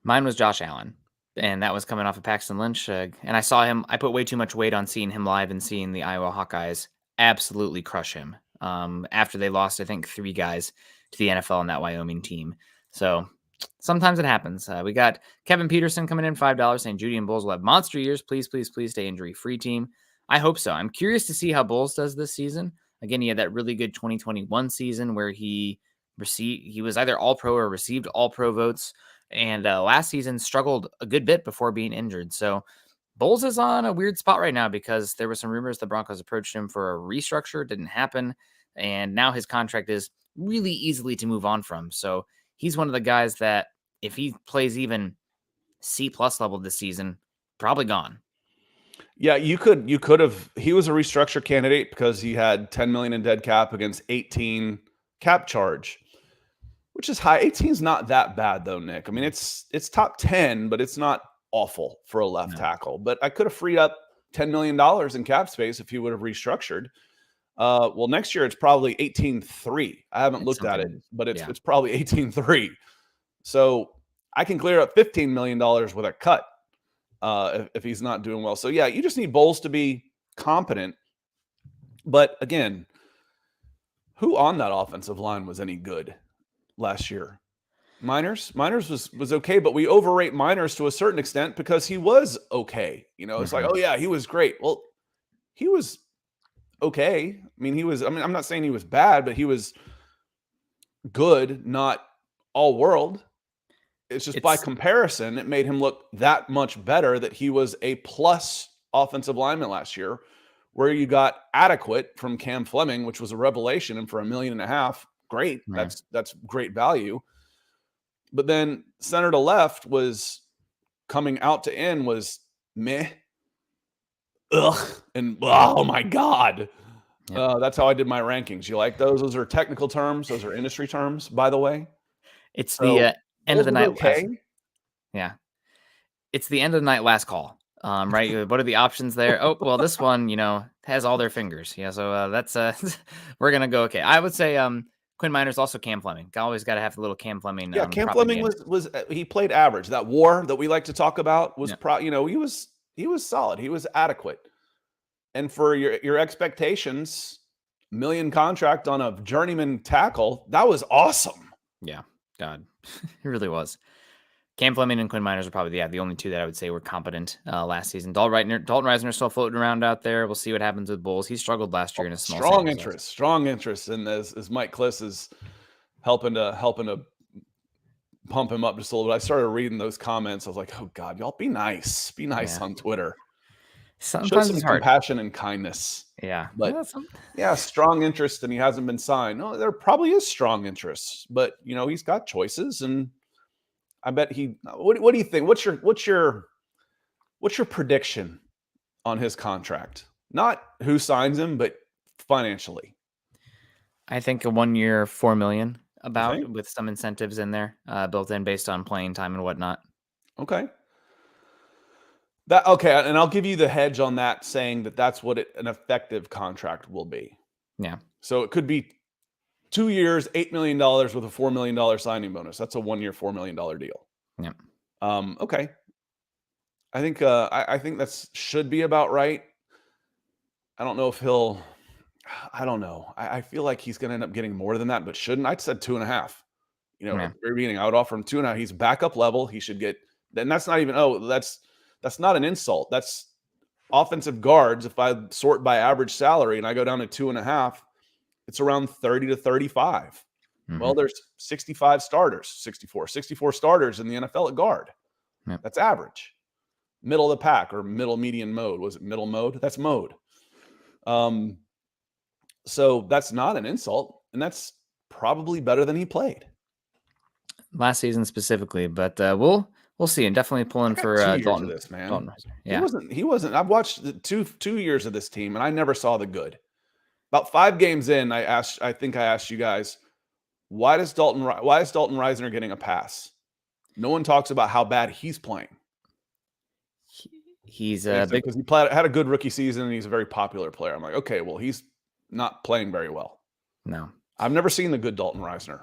Mine was Josh Allen, and that was coming off of Paxton Lynch. And I saw him. I put way too much weight on seeing him live and seeing the Iowa Hawkeyes absolutely crush him. After they lost, I think 3 guys to the NFL in that Wyoming team. So sometimes it happens. We got Kevin Peterson coming in $5 saying Judy and Bulls will have monster years. Please, please, please stay injury free team. I hope so. I'm curious to see how Bulls does this season. Again, he had that really good 2021 season where he was either all pro or received all pro votes. And last season struggled a good bit before being injured. So Bulls is on a weird spot right now because there were some rumors the Broncos approached him for a restructure. Didn't happen. And now his contract is really easily to move on from. So he's one of the guys that if he plays even C+ level this season, probably gone. Yeah, you could have. He was a restructure candidate because he had 10 million in dead cap against 18 cap charge, which is high. 18 is not that bad though, Nick. I mean, it's top 10, but it's not awful for a left tackle. But I could have freed up $10 million in cap space if he would have restructured. Well, next year it's probably 18.3. I haven't looked at it, but it's probably 18.3. So I can clear up $15 million with a cut if he's not doing well. So yeah, you just need Bowles to be competent. But again, who on that offensive line was any good last year? Miners was okay, but we overrate Miners to a certain extent because he was okay. It's like, oh yeah, he was great. Well, he was okay. I'm not saying he was bad, but he was good, not all world. It's just by comparison, it made him look that much better that he was a plus offensive lineman last year, where you got adequate from Cam Fleming, which was a revelation, and for $1.5 million, great. That's great value. But then center to left was coming out to in was meh. Ugh. And oh my God. That's how I did my rankings. You like those? Those are technical terms. Those are industry terms, by the way. It's the end of the night. Okay. Yeah. It's the end of the night last call. Right. What are the options there? Oh, well, this one, has all their fingers. Yeah. So that's we're going to go. Okay. I would say Quinn Miners, also Cam Fleming. Always got to have a little Cam Fleming. Yeah. Cam Fleming was he played average. That war that we like to talk about was he was solid. He was adequate. And for your expectations, $1 million contract on a journeyman tackle, that was awesome. Yeah. God, it really was. Cam Fleming and Quinn Miners are probably the only two that I would say were competent last season. Dalton Reisner still floating around out there. We'll see what happens with Bulls. He struggled last year in a strong interest, and as Mike Kliss is helping to pump him up just a little bit. I started reading those comments. I was like, oh God, y'all be nice on Twitter. Sometimes show some compassion and kindness. Yeah, but strong interest, and he hasn't been signed. No, there probably is strong interest, but he's got choices, and I bet he. What do you think? What's your prediction on his contract? Not who signs him, but financially. I think a 1 year, $4 million, with some incentives in there built in based on playing time and whatnot. Okay. And I'll give you the hedge on that, saying that's what an effective contract will be. Yeah. So it could be 2 years, $8 million with a $4 million signing bonus. That's a 1 year, $4 million deal. Yeah. Okay. I think I think that should be about right. I don't know if he'll. I don't know. I feel like he's going to end up getting more than that, but shouldn't. I said 2.5. At the very beginning, I would offer him 2.5. He's backup level. He should get. Then that's not even. That's not an insult. That's offensive guards. If I sort by average salary and I go down to 2.5, it's around 30 to 35. Mm-hmm. Well, there's 64 starters in the NFL at guard. Yep. That's average. Middle of the pack or middle median mode. Was it middle mode? That's mode. So that's not an insult, and that's probably better than he played last season specifically. But we'll see, and definitely pulling for Dalton. This man, Dalton. Yeah, he wasn't. I've watched the two years of this team, and I never saw the good. About 5 games in, I think I asked you guys, why is Dalton Reisner getting a pass? No one talks about how bad he's playing. He's a big because he had a good rookie season and he's a very popular player. I'm like, okay, well, he's not playing very well. No. I've never seen the good Dalton Risner.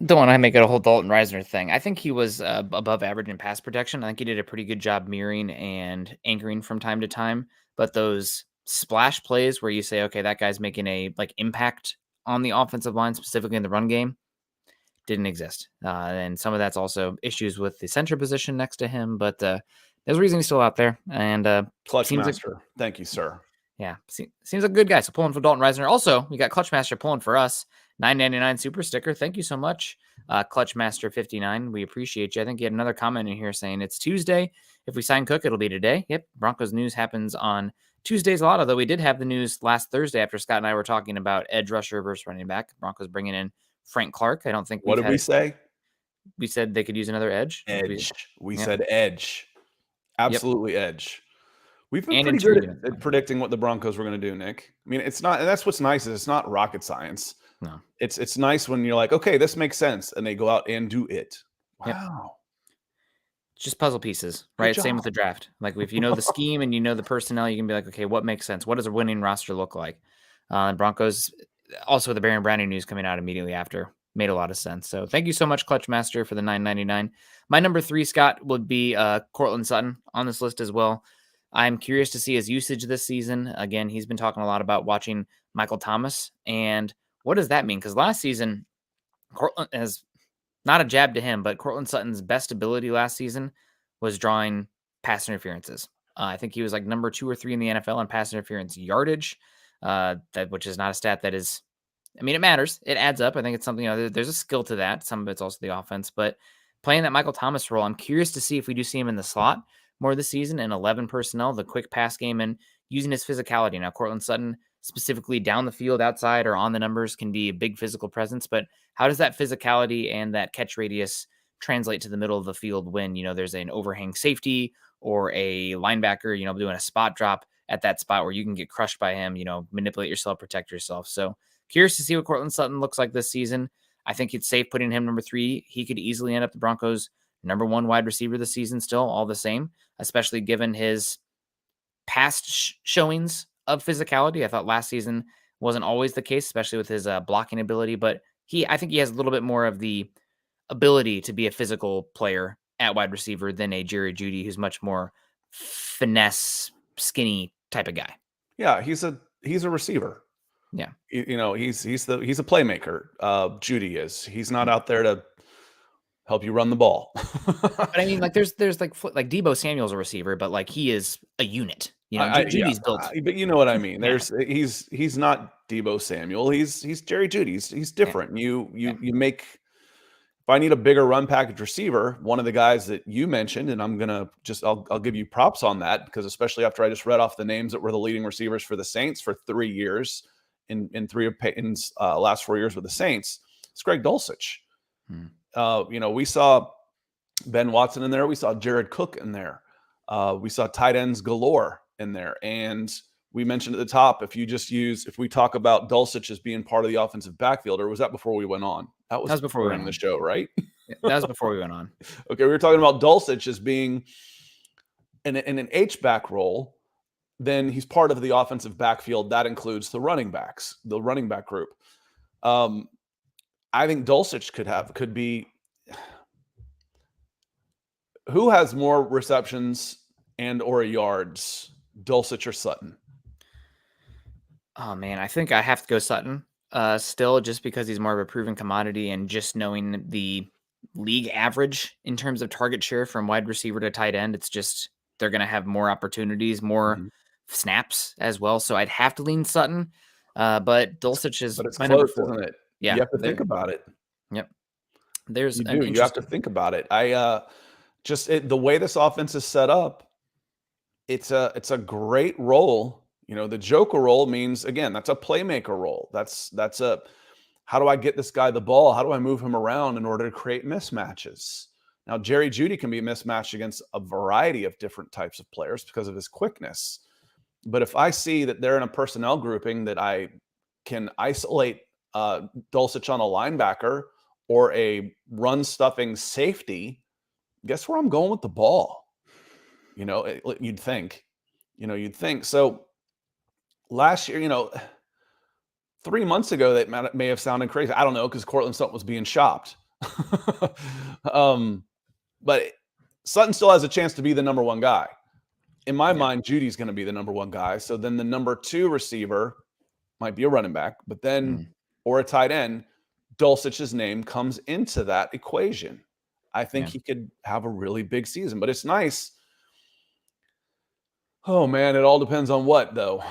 Don't want to make it a whole Dalton Risner thing. I think he was above average in pass protection. I think he did a pretty good job mirroring and anchoring from time to time. But those splash plays where you say, okay, that guy's making a impact on the offensive line, specifically in the run game, didn't exist. And some of that's also issues with the center position next to him. But there's a reason he's still out there. And Clutch Master. Thank you, sir. Yeah, seems like a good guy. So pulling for Dalton Risner. Also, we got Clutchmaster pulling for us. $9.99 super sticker. Thank you so much, Clutchmaster59. We appreciate you. I think you had another comment in here saying it's Tuesday. If we sign Cook, it'll be today. Yep, Broncos news happens on Tuesdays a lot, although we did have the news last Thursday after Scott and I were talking about edge rusher versus running back. Broncos bringing in Frank Clark. I don't think What did we say? We said they could use another edge. Edge. We said edge. Absolutely edge. We've been pretty good at predicting what the Broncos were going to do, Nick. I mean, it's not, and that's what's nice is it's not rocket science. No, it's nice when you're like, okay, this makes sense, and they go out and do it. Wow, yep. It's just puzzle pieces, right? Same with the draft. Like if you know the scheme and you know the personnel, you can be like, okay, what makes sense? What does a winning roster look like? Broncos, also the Baron Browning news coming out immediately after, made a lot of sense. So thank you so much, Clutchmaster, for the $9.99. My number 3, Scott, would be Courtland Sutton on this list as well. I'm curious to see his usage this season. Again, he's been talking a lot about watching Michael Thomas. And what does that mean? Because last season, Courtland has not a jab to him, but Courtland Sutton's best ability last season was drawing pass interferences. I think he was like number 2 or 3 in the NFL on pass interference yardage, which is not a stat that is, I mean, it matters. It adds up. I think it's something, there's a skill to that. Some of it's also the offense, but playing that Michael Thomas role, I'm curious to see if we do see him in the slot more this season in 11 personnel, the quick pass game, and using his physicality. Now, Courtland Sutton, specifically down the field, outside, or on the numbers, can be a big physical presence, but how does that physicality and that catch radius translate to the middle of the field when, there's an overhang safety or a linebacker, doing a spot drop at that spot where you can get crushed by him, manipulate yourself, protect yourself. So curious to see what Courtland Sutton looks like this season. I think it's safe putting him number 3. He could easily end up the Broncos' number 1 wide receiver this season still, all the same, especially given his past showings of physicality. I thought last season wasn't always the case, especially with his blocking ability, but I think he has a little bit more of the ability to be a physical player at wide receiver than a Jerry Jeudy, who's much more finesse, skinny type of guy. Yeah, he's a receiver. Yeah, he's a playmaker. Jeudy is. He's not out there to help you run the ball. But I mean, like there's like Deebo Samuel's a receiver, but like he is a unit. Judy's built. But you know what I mean. He's not Deebo Samuel. He's Jerry Jeudy. He's different. You make. If I need a bigger run package receiver, one of the guys that you mentioned, and I'll give you props on that, because especially after I just read off the names that were the leading receivers for the Saints for 3 years in 3 of Payton's last 4 years with the Saints, it's Greg Dulcich. We saw Ben Watson in there. We saw Jared Cook in there. We saw tight ends galore in there. And we mentioned at the top, if we talk about Dulcich as being part of the offensive backfield, or was that before we went on? That was before we went on the show, right? That was before we went on. Okay, we were talking about Dulcich as being in an H-back role. Then he's part of the offensive backfield. That includes the running back group. I think Dulcich could be. Who has more receptions and or yards, Dulcich or Sutton? Oh man, I think I have to go Sutton. Still, just because he's more of a proven commodity, and just knowing the league average in terms of target share from wide receiver to tight end, it's just they're going to have more opportunities, more snaps as well. So I'd have to lean Sutton. But Dulcich is my number 4, isn't it? Yeah, you have to think about it. Yep. You have to think about it. The way this offense is set up, it's a great role. The Joker role means, again, that's a playmaker role. That's how do I get this guy the ball? How do I move him around in order to create mismatches? Now, Jerry Jeudy can be mismatched against a variety of different types of players because of his quickness. But if I see that they're in a personnel grouping that I can isolate Dulcich on a linebacker, or a run-stuffing safety, guess where I'm going with the ball? You'd think. So last year, 3 months ago, that may have sounded crazy. I don't know, because Cortland Sutton was being shopped. But Sutton still has a chance to be the number one guy. In my mind, Judy's going to be the number one guy. So then the number 2 receiver might be a running back, but then or a tight end. Dulcich's name comes into that equation. I think he could have a really big season, but it's nice. Oh man, it all depends on what though.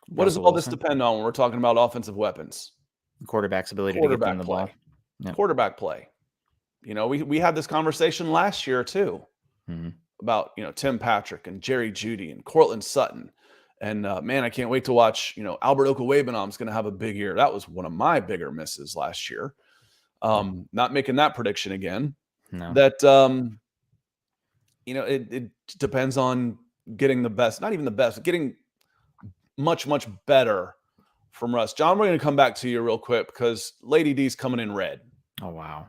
What does all this depend on when we're talking about offensive weapons? The quarterback's ability to get them the ball. Yep. Quarterback play. We had this conversation last year too about, Tim Patrick and Jerry Jeudy and Cortland Sutton. And man, I can't wait to watch, Albert Okwuegbunam's going to have a big year. That was one of my bigger misses last year. Not making that prediction again. No. That, it depends on getting the best, not even the best, getting much, much better from Russ. John, we're going to come back to you real quick because Lady D's coming in red. Oh, wow.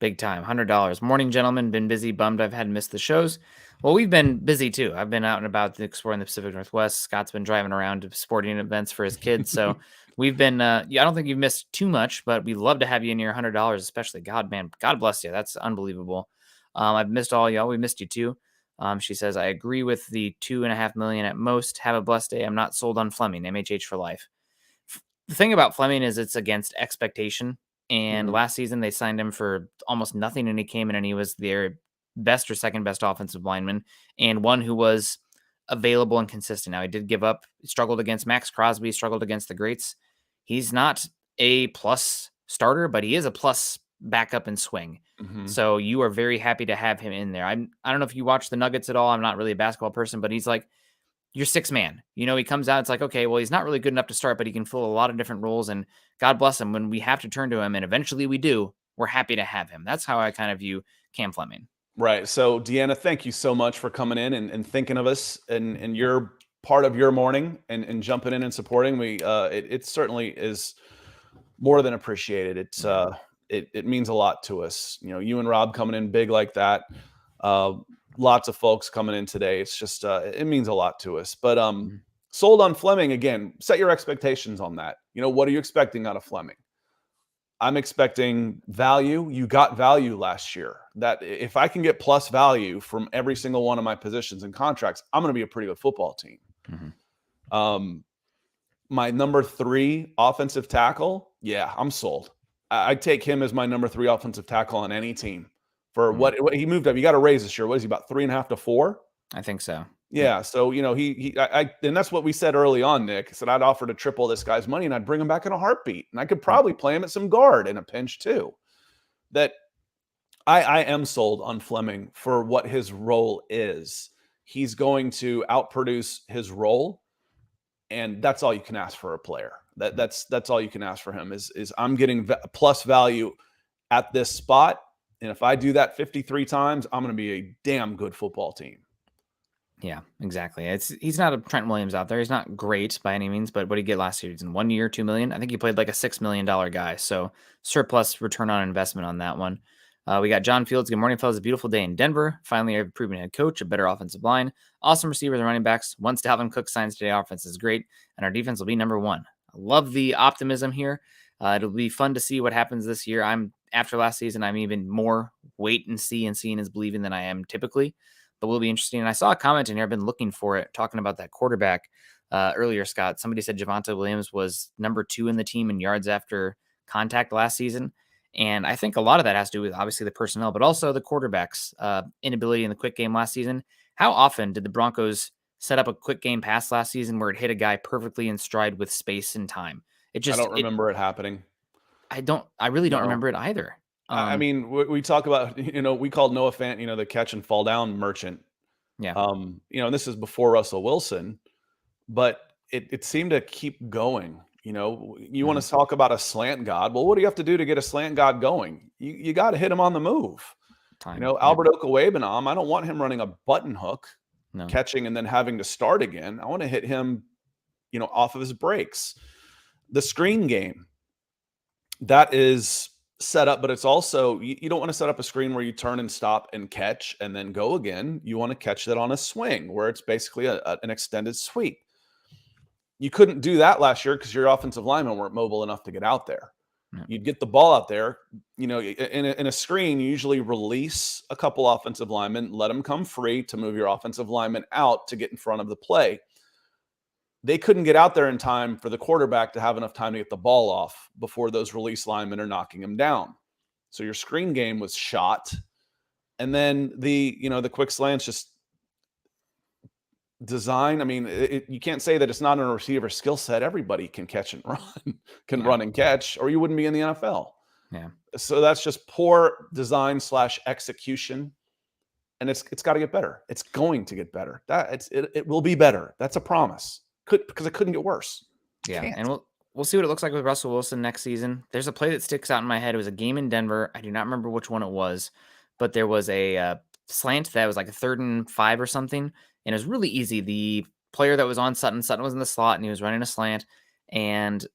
Big time. $100. Morning, gentlemen. Been busy. Bummed I've had to miss the shows. Well, we've been busy too. I've been out and about exploring the Pacific Northwest. Scott's been driving around to sporting events for his kids. So we've been, I don't think you've missed too much, but we'd love to have you in your $100, especially. God, man, God bless you. That's unbelievable. I've missed all y'all. We missed you too. She says, I agree with the $2.5 million at most. Have a blessed day. I'm not sold on Fleming. MHH for life. The thing about Fleming is it's against expectation. And last season they signed him for almost nothing, and he came in and he was their best or second best offensive lineman and one who was available and consistent. Now he did give up, struggled against Max Crosby, struggled against the greats. He's not a plus starter, but he is a plus backup and swing. So you are very happy to have him in there. I don't know if you watch the Nuggets at all. I'm not really a basketball person, but he's like your sixth man. He comes out, it's like, okay, well, he's not really good enough to start, but he can fill a lot of different roles, and God bless him. When we have to turn to him, and eventually we do, we're happy to have him. That's how I kind of view Cam Fleming. Right. So, Deanna, thank you so much for coming in and thinking of us and your part of your morning and jumping in and supporting. It certainly is more than appreciated. It means a lot to us. You and Rob coming in big like that. Lots of folks coming in today. It's just, it means a lot to us. But sold on Fleming, again, set your expectations on that. What are you expecting out of Fleming? I'm expecting value. You got value last year. That if I can get plus value from every single one of my positions and contracts, I'm going to be a pretty good football team. My number 3 offensive tackle, yeah, I'm sold. I'd take him as my number 3 offensive tackle on any team. For what he moved up, you got to raise this year. What is he, about 3.5 to 4? I think so. Yeah. So and that's what we said early on. Nick said I'd offer to triple this guy's money and I'd bring him back in a heartbeat, and I could probably play him at some guard in a pinch too. That I am sold on Fleming for what his role is. He's going to outproduce his role, and that's all you can ask for a player. That's all you can ask for him is I'm getting plus value at this spot. And if I do that 53 times, I'm going to be a damn good football team. Yeah, exactly. He's not a Trent Williams out there. He's not great by any means, but what did he get last year? He's in 1 year, $2 million. I think he played like a $6 million guy. So surplus return on investment on that one. We got John Fields. Good morning, fellas. A beautiful day in Denver. Finally, a proven head coach, a better offensive line, awesome receivers and running backs. Once Dalvin Cook signs today, our offense is great, and our defense will be number 1. I love the optimism here. It'll be fun to see what happens this year. After last season, I'm even more wait and see, and seeing is believing than I am typically. But will be interesting. And I saw a comment in here. I've been looking for it, talking about that quarterback earlier, Scott. Somebody said Javonte Williams was number 2 in the team in yards after contact last season. And I think a lot of that has to do with obviously the personnel, but also the quarterback's inability in the quick game last season. How often did the Broncos set up a quick game pass last season where it hit a guy perfectly in stride with space and time? I don't remember it happening. I really don't remember it either. I mean, we talk about, we called Noah Fant, the catch and fall down merchant. Yeah. And this is before Russell Wilson, but it seemed to keep going. You want to talk about a slant god. Well, what do you have to do to get a slant god going? You got to hit him on the move. Albert Okwuegbunam, I don't want him running a button hook, catching and then having to start again. I want to hit him, off of his breaks. The screen game. That is set up, but it's also you don't want to set up a screen where you turn and stop and catch and then go again. You want to catch that on a swing where it's basically an extended sweep. You couldn't do that last year because your offensive linemen weren't mobile enough to get out there. Yeah. You'd get the ball out there. In a screen, you usually release a couple offensive linemen, let them come free to move your offensive lineman out to get in front of the play. They couldn't get out there in time for the quarterback to have enough time to get the ball off before those release linemen are knocking him down. So your screen game was shot. And then the quick slants just design. I mean, you can't say that it's not a receiver skill set. Everybody can catch and run, run and catch, or you wouldn't be in the NFL. Yeah. So that's just poor design / execution. And it's got to get better. It's going to get better. It will be better. That's a promise. Because it couldn't get worse. Yeah, and we'll see what it looks like with Russell Wilson next season. There's a play that sticks out in my head. It was a game in Denver. I do not remember which one it was, but there was a slant that was like a 3rd and 5 or something, and it was really easy. The player that was on Sutton was in the slot, and he was running a slant, and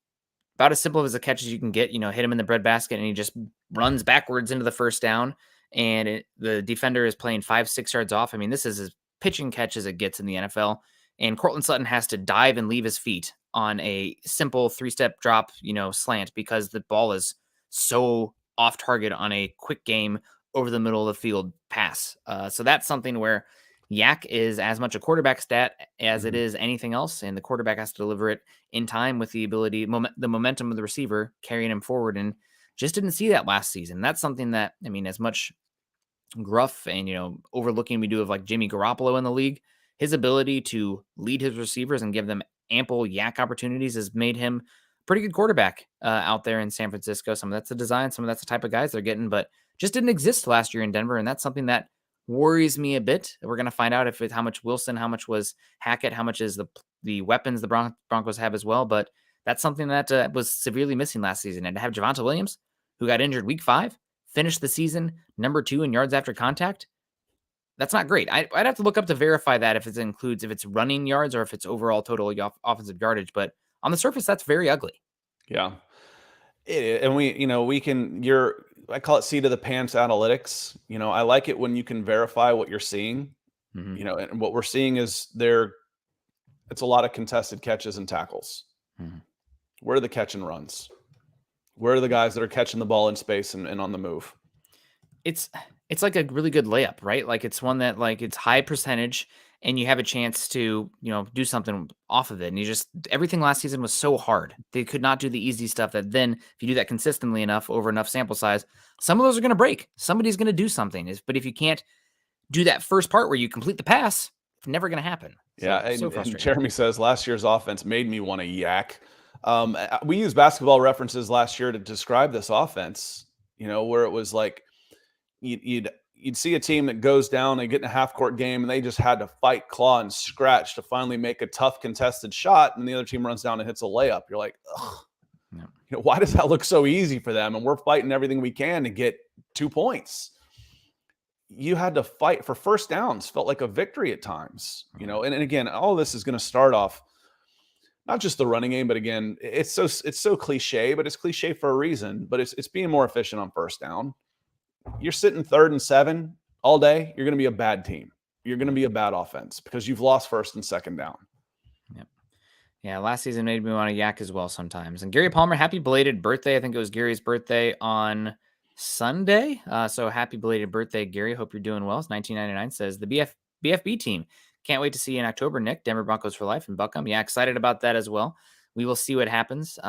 about as simple as a catch as you can get, hit him in the breadbasket, and he just runs backwards into the first down, and the defender is playing 5-6 yards off. I mean, this is as pitching catch as it gets in the NFL. And Cortland Sutton has to dive and leave his feet on a simple 3-step drop, slant, because the ball is so off target on a quick game over the middle of the field pass. So that's something where Yak is as much a quarterback stat as it is anything else. And the quarterback has to deliver it in time with the ability, the momentum of the receiver carrying him forward. And just didn't see that last season. That's something that, I mean, as much gruff and, overlooking we do of like Jimmy Garoppolo in the league, his ability to lead his receivers and give them ample yak opportunities has made him a pretty good quarterback out there in San Francisco. Some of that's the design, some of that's the type of guys they're getting, but just didn't exist last year in Denver. And that's something that worries me a bit. We're going to find out how much Wilson, how much was Hackett, how much is the weapons the Broncos have as well. But that's something that was severely missing last season. And to have Javonte Williams, who got injured week 5, finish the season number 2 in yards after contact, that's not great. I'd have to look up to verify that if it's running yards or if it's overall total offensive yardage. But on the surface, that's very ugly. Yeah. And I call it seat of the pants analytics. I like it when you can verify what you're seeing, and what we're seeing is it's a lot of contested catches and tackles. Where are the catch and runs? Where are the guys that are catching the ball in space and on the move? It's like a really good layup, right? Like it's one that like it's high percentage and you have a chance to, do something off of it. And everything last season was so hard. They could not do the easy stuff that then if you do that consistently enough over enough sample size, some of those are going to break. Somebody's going to do something. But if you can't do that first part where you complete the pass, it's never going to happen. And Jeremy says last year's offense made me want to yak. We used basketball references last year to describe this offense, where it was like, you'd see a team that goes down and get in a half-court game, and they just had to fight, claw, and scratch to finally make a tough contested shot, and the other team runs down and hits a layup. You're like, ugh. Yeah. Why does that look so easy for them? And we're fighting everything we can to get 2 points. You had to fight for first downs. Felt like a victory at times, And again, all this is going to start off not just the running game, but again, it's so cliche, but it's cliche for a reason. But it's being more efficient on first down. You're sitting 3rd and 7 all day, you're going to be a bad team. You're going to be a bad offense because you've lost 1st and 2nd down. Yep. Yeah, last season made me want to yak as well sometimes. And Gary Palmer, happy belated birthday. I think it was Gary's birthday on Sunday. So happy belated birthday, Gary. Hope you're doing well. It's 1999 says the BFB team. Can't wait to see you in October, Nick. Denver Broncos for life and Buckham. Yeah, excited about that as well. We will see what happens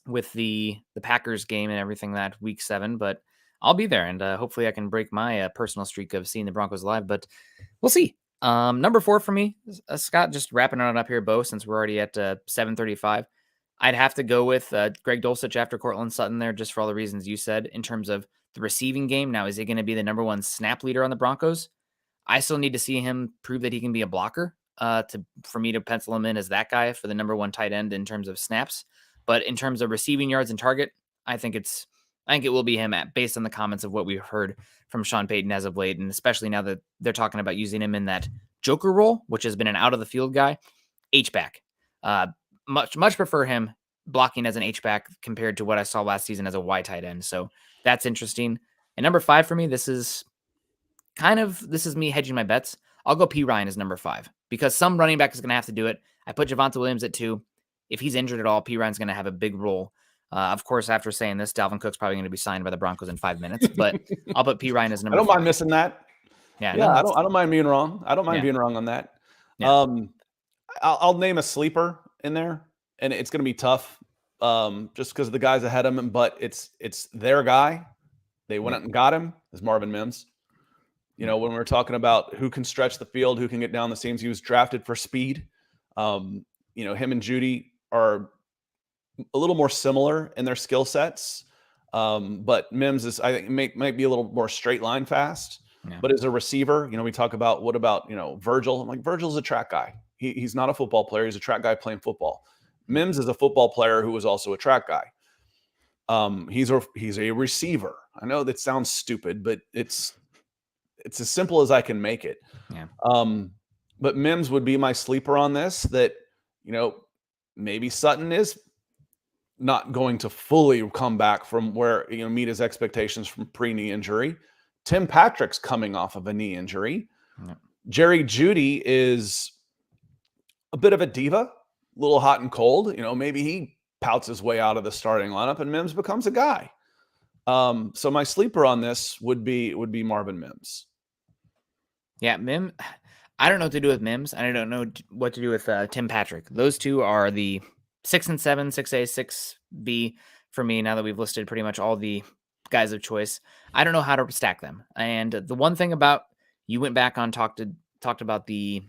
with the Packers game and everything that week 7, but I'll be there, and hopefully I can break my personal streak of seeing the Broncos live, but we'll see. Number 4 for me, Scott, just wrapping it up here, Bo, since we're already at 7:35. I'd have to go with Greg Dulcich after Cortland Sutton there, just for all the reasons you said, in terms of the receiving game. Now, is he going to be the number 1 snap leader on the Broncos? I still need to see him prove that he can be a blocker for me to pencil him in as that guy for the number 1 tight end in terms of snaps. But in terms of receiving yards and target, I think it will be him based on the comments of what we've heard from Sean Payton as of late, and especially now that they're talking about using him in that joker role, which has been an out of the field guy. H-back. Much prefer him blocking as an H-back compared to what I saw last season as a Y tight end. So that's interesting. And number 5 for me, this is me hedging my bets. I'll go P. Ryan as number 5 because some running back is going to have to do it. I put Javonte Williams at 2. If he's injured at all, P. Ryan's going to have a big role. Of course, after saying this, Dalvin Cook's probably going to be signed by the Broncos in 5 minutes, but I'll put P. Ryan as number 5. I don't mind missing that. Yeah, I don't mind being wrong. I don't mind being wrong on that. Yeah. I'll name a sleeper in there, and it's going to be tough just because of the guys ahead of him, but it's their guy. They went out and got him, is Marvin Mims. When we're talking about who can stretch the field, who can get down the seams, he was drafted for speed. Him and Judy are a little more similar in their skill sets. But Mims is, I think, might be a little more straight line fast. Yeah. But as a receiver, we talk about what about, Virgil? I'm like, Virgil's a track guy. He's not a football player. He's a track guy playing football. Mims is a football player who was also a track guy. He's a receiver. I know that sounds stupid, but it's as simple as I can make it. Yeah. But Mims would be my sleeper on this, that, maybe Sutton is not going to fully come back from where, meet his expectations from pre-knee injury. Tim Patrick's coming off of a knee injury. Yeah. Jerry Jeudy is a bit of a diva, a little hot and cold. Maybe he pouts his way out of the starting lineup and Mims becomes a guy. So my sleeper on this would be Marvin Mims. Yeah, Mims. I don't know what to do with Mims. I don't know what to do with Tim Patrick. Those two are the 6 and 7, 6A, 6B for me. Now that we've listed pretty much all the guys of choice, I don't know how to stack them. And the one thing about, you went back on talked about the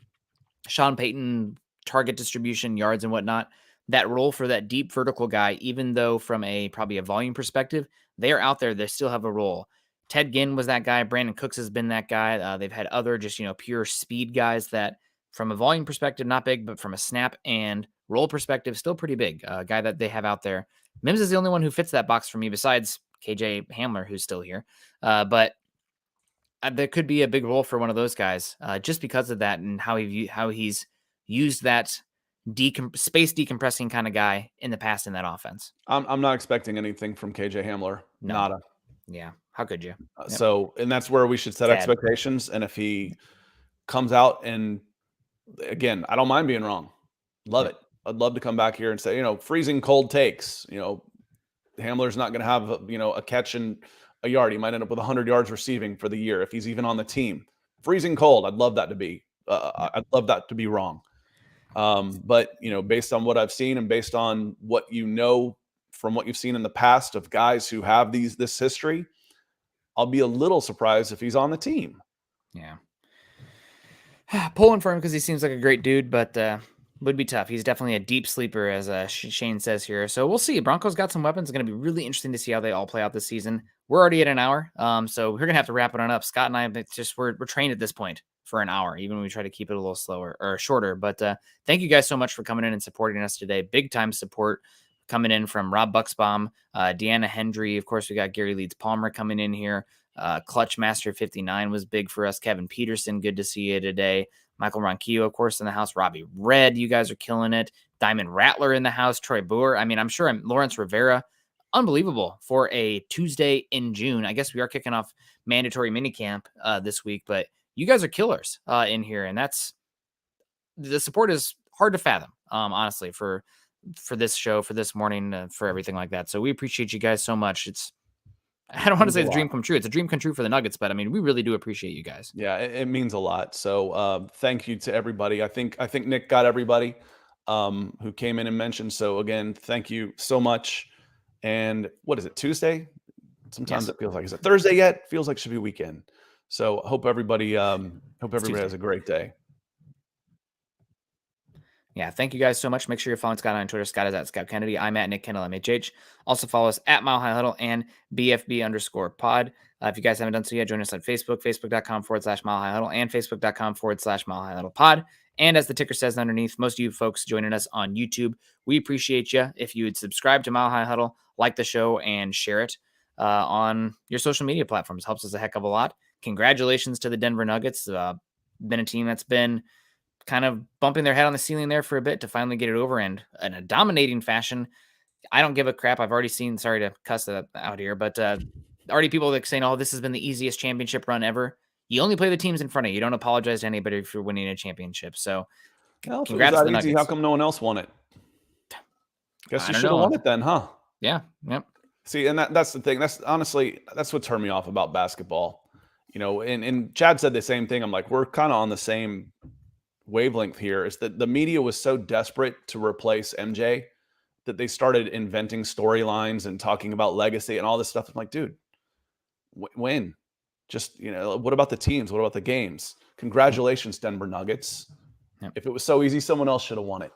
Sean Payton target distribution, yards and whatnot. That role for that deep vertical guy, even though from probably a volume perspective, they're out there. They still have a role. Ted Ginn was that guy. Brandon Cooks has been that guy. They've had other just, pure speed guys that from a volume perspective, not big, but from a snap and role perspective, still pretty big. Guy that they have out there. Mims is the only one who fits that box for me besides KJ Hamler, who's still here. But there could be a big role for one of those guys just because of that and how he's used that space decompressing kind of guy in the past in that offense. I'm not expecting anything from KJ Hamler. No. Nada. Yeah. How could you? Yep. So, and that's where we should set expectations. And if he comes out and, again, I don't mind being wrong. Love it. I'd love to come back here and say, freezing cold takes. Hamler's not going to have, a catch and a yard. He might end up with 100 yards receiving for the year if he's even on the team. Freezing cold. I'd love that to be. I'd love that to be wrong. But, based on what I've seen and based on what from what you've seen in the past of guys who have this history, I'll be a little surprised if he's on the team. Yeah. Pulling for him because he seems like a great dude, but would be tough. He's definitely a deep sleeper, as Shane says here. So we'll see. Broncos got some weapons. It's going to be really interesting to see how they all play out this season. We're already at an hour, so we're going to have to wrap it on up. Scott and I, we're trained at this point for an hour, even when we try to keep it a little slower or shorter. But thank you guys so much for coming in and supporting us today. Big time support coming in from Rob Bucksbaum, Deanna Hendry. Of course, we got Gary Leeds Palmer coming in here. Clutch Master 59 was big for us. Kevin Peterson, good to see you today. Michael Ronquillo, of course, in the house. Robbie Red, you guys are killing it. Diamond Rattler in the house. Troy Boer. I mean, I'm sure Lawrence Rivera. Unbelievable for a Tuesday in June. I guess we are kicking off mandatory minicamp this week, but you guys are killers in here. And the support is hard to fathom, honestly, for this show, for this morning, for everything like that. So we appreciate you guys so much. I don't want to say it's a dream come true. It's a dream come true for the Nuggets, but I mean, we really do appreciate you guys. Yeah, it means a lot. So thank you to everybody. I think Nick got everybody who came in and mentioned. So again, thank you so much. And what is it, Tuesday? Sometimes it feels like, is it Thursday yet? Feels like it should be weekend. So hope everybody has a great day. Yeah, thank you guys so much. Make sure you're following Scott on Twitter. Scott is at Scott Kennedy. I'm at Nick Kendell, MHH. Also follow us at Mile High Huddle and BFB_pod. If you guys haven't done so yet, join us on Facebook, facebook.com/Mile High Huddle and facebook.com/Mile High Huddle pod. And as the ticker says underneath, most of you folks joining us on YouTube, we appreciate you. If you would subscribe to Mile High Huddle, like the show, and share it on your social media platforms. Helps us a heck of a lot. Congratulations to the Denver Nuggets. Been a team that's been kind of bumping their head on the ceiling there for a bit to finally get it over and in a dominating fashion. I don't give a crap. I've already seen, sorry to cuss that out here, but already people like saying, oh, this has been the easiest championship run ever. You only play the teams in front of you. You don't apologize to anybody if you're winning a championship. So well, if congrats it was to the that easy, Nuggets. how come no one else won it? Guess you should have won it then, huh? Yeah. Yep. See, and that's the thing. That's honestly, that's what turned me off about basketball. You know, and Chad said the same thing. I'm like, we're kind of on the same wavelength here. Is that the media was so desperate to replace MJ that they started inventing storylines and talking about legacy and all this stuff. I'm like, dude, win. Just, you know, what about the teams? What about the games? Congratulations, Denver Nuggets. Yep. If it was so easy, someone else should have won it.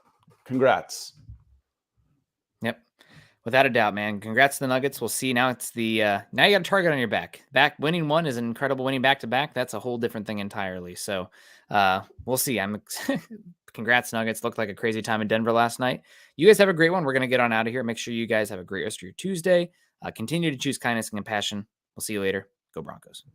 Congrats. Yep. Without a doubt, man. Congrats to the Nuggets. We'll see. Now it's the now you got a target on your back. Winning one is incredible. Winning back to back, that's a whole different thing entirely. So we'll see. Congrats, Nuggets. Looked like a crazy time in Denver last night. You guys have a great one. We're gonna get on out of here. Make sure you guys have a great rest of your Tuesday. Continue to choose kindness and compassion. We'll see you later. Go Broncos.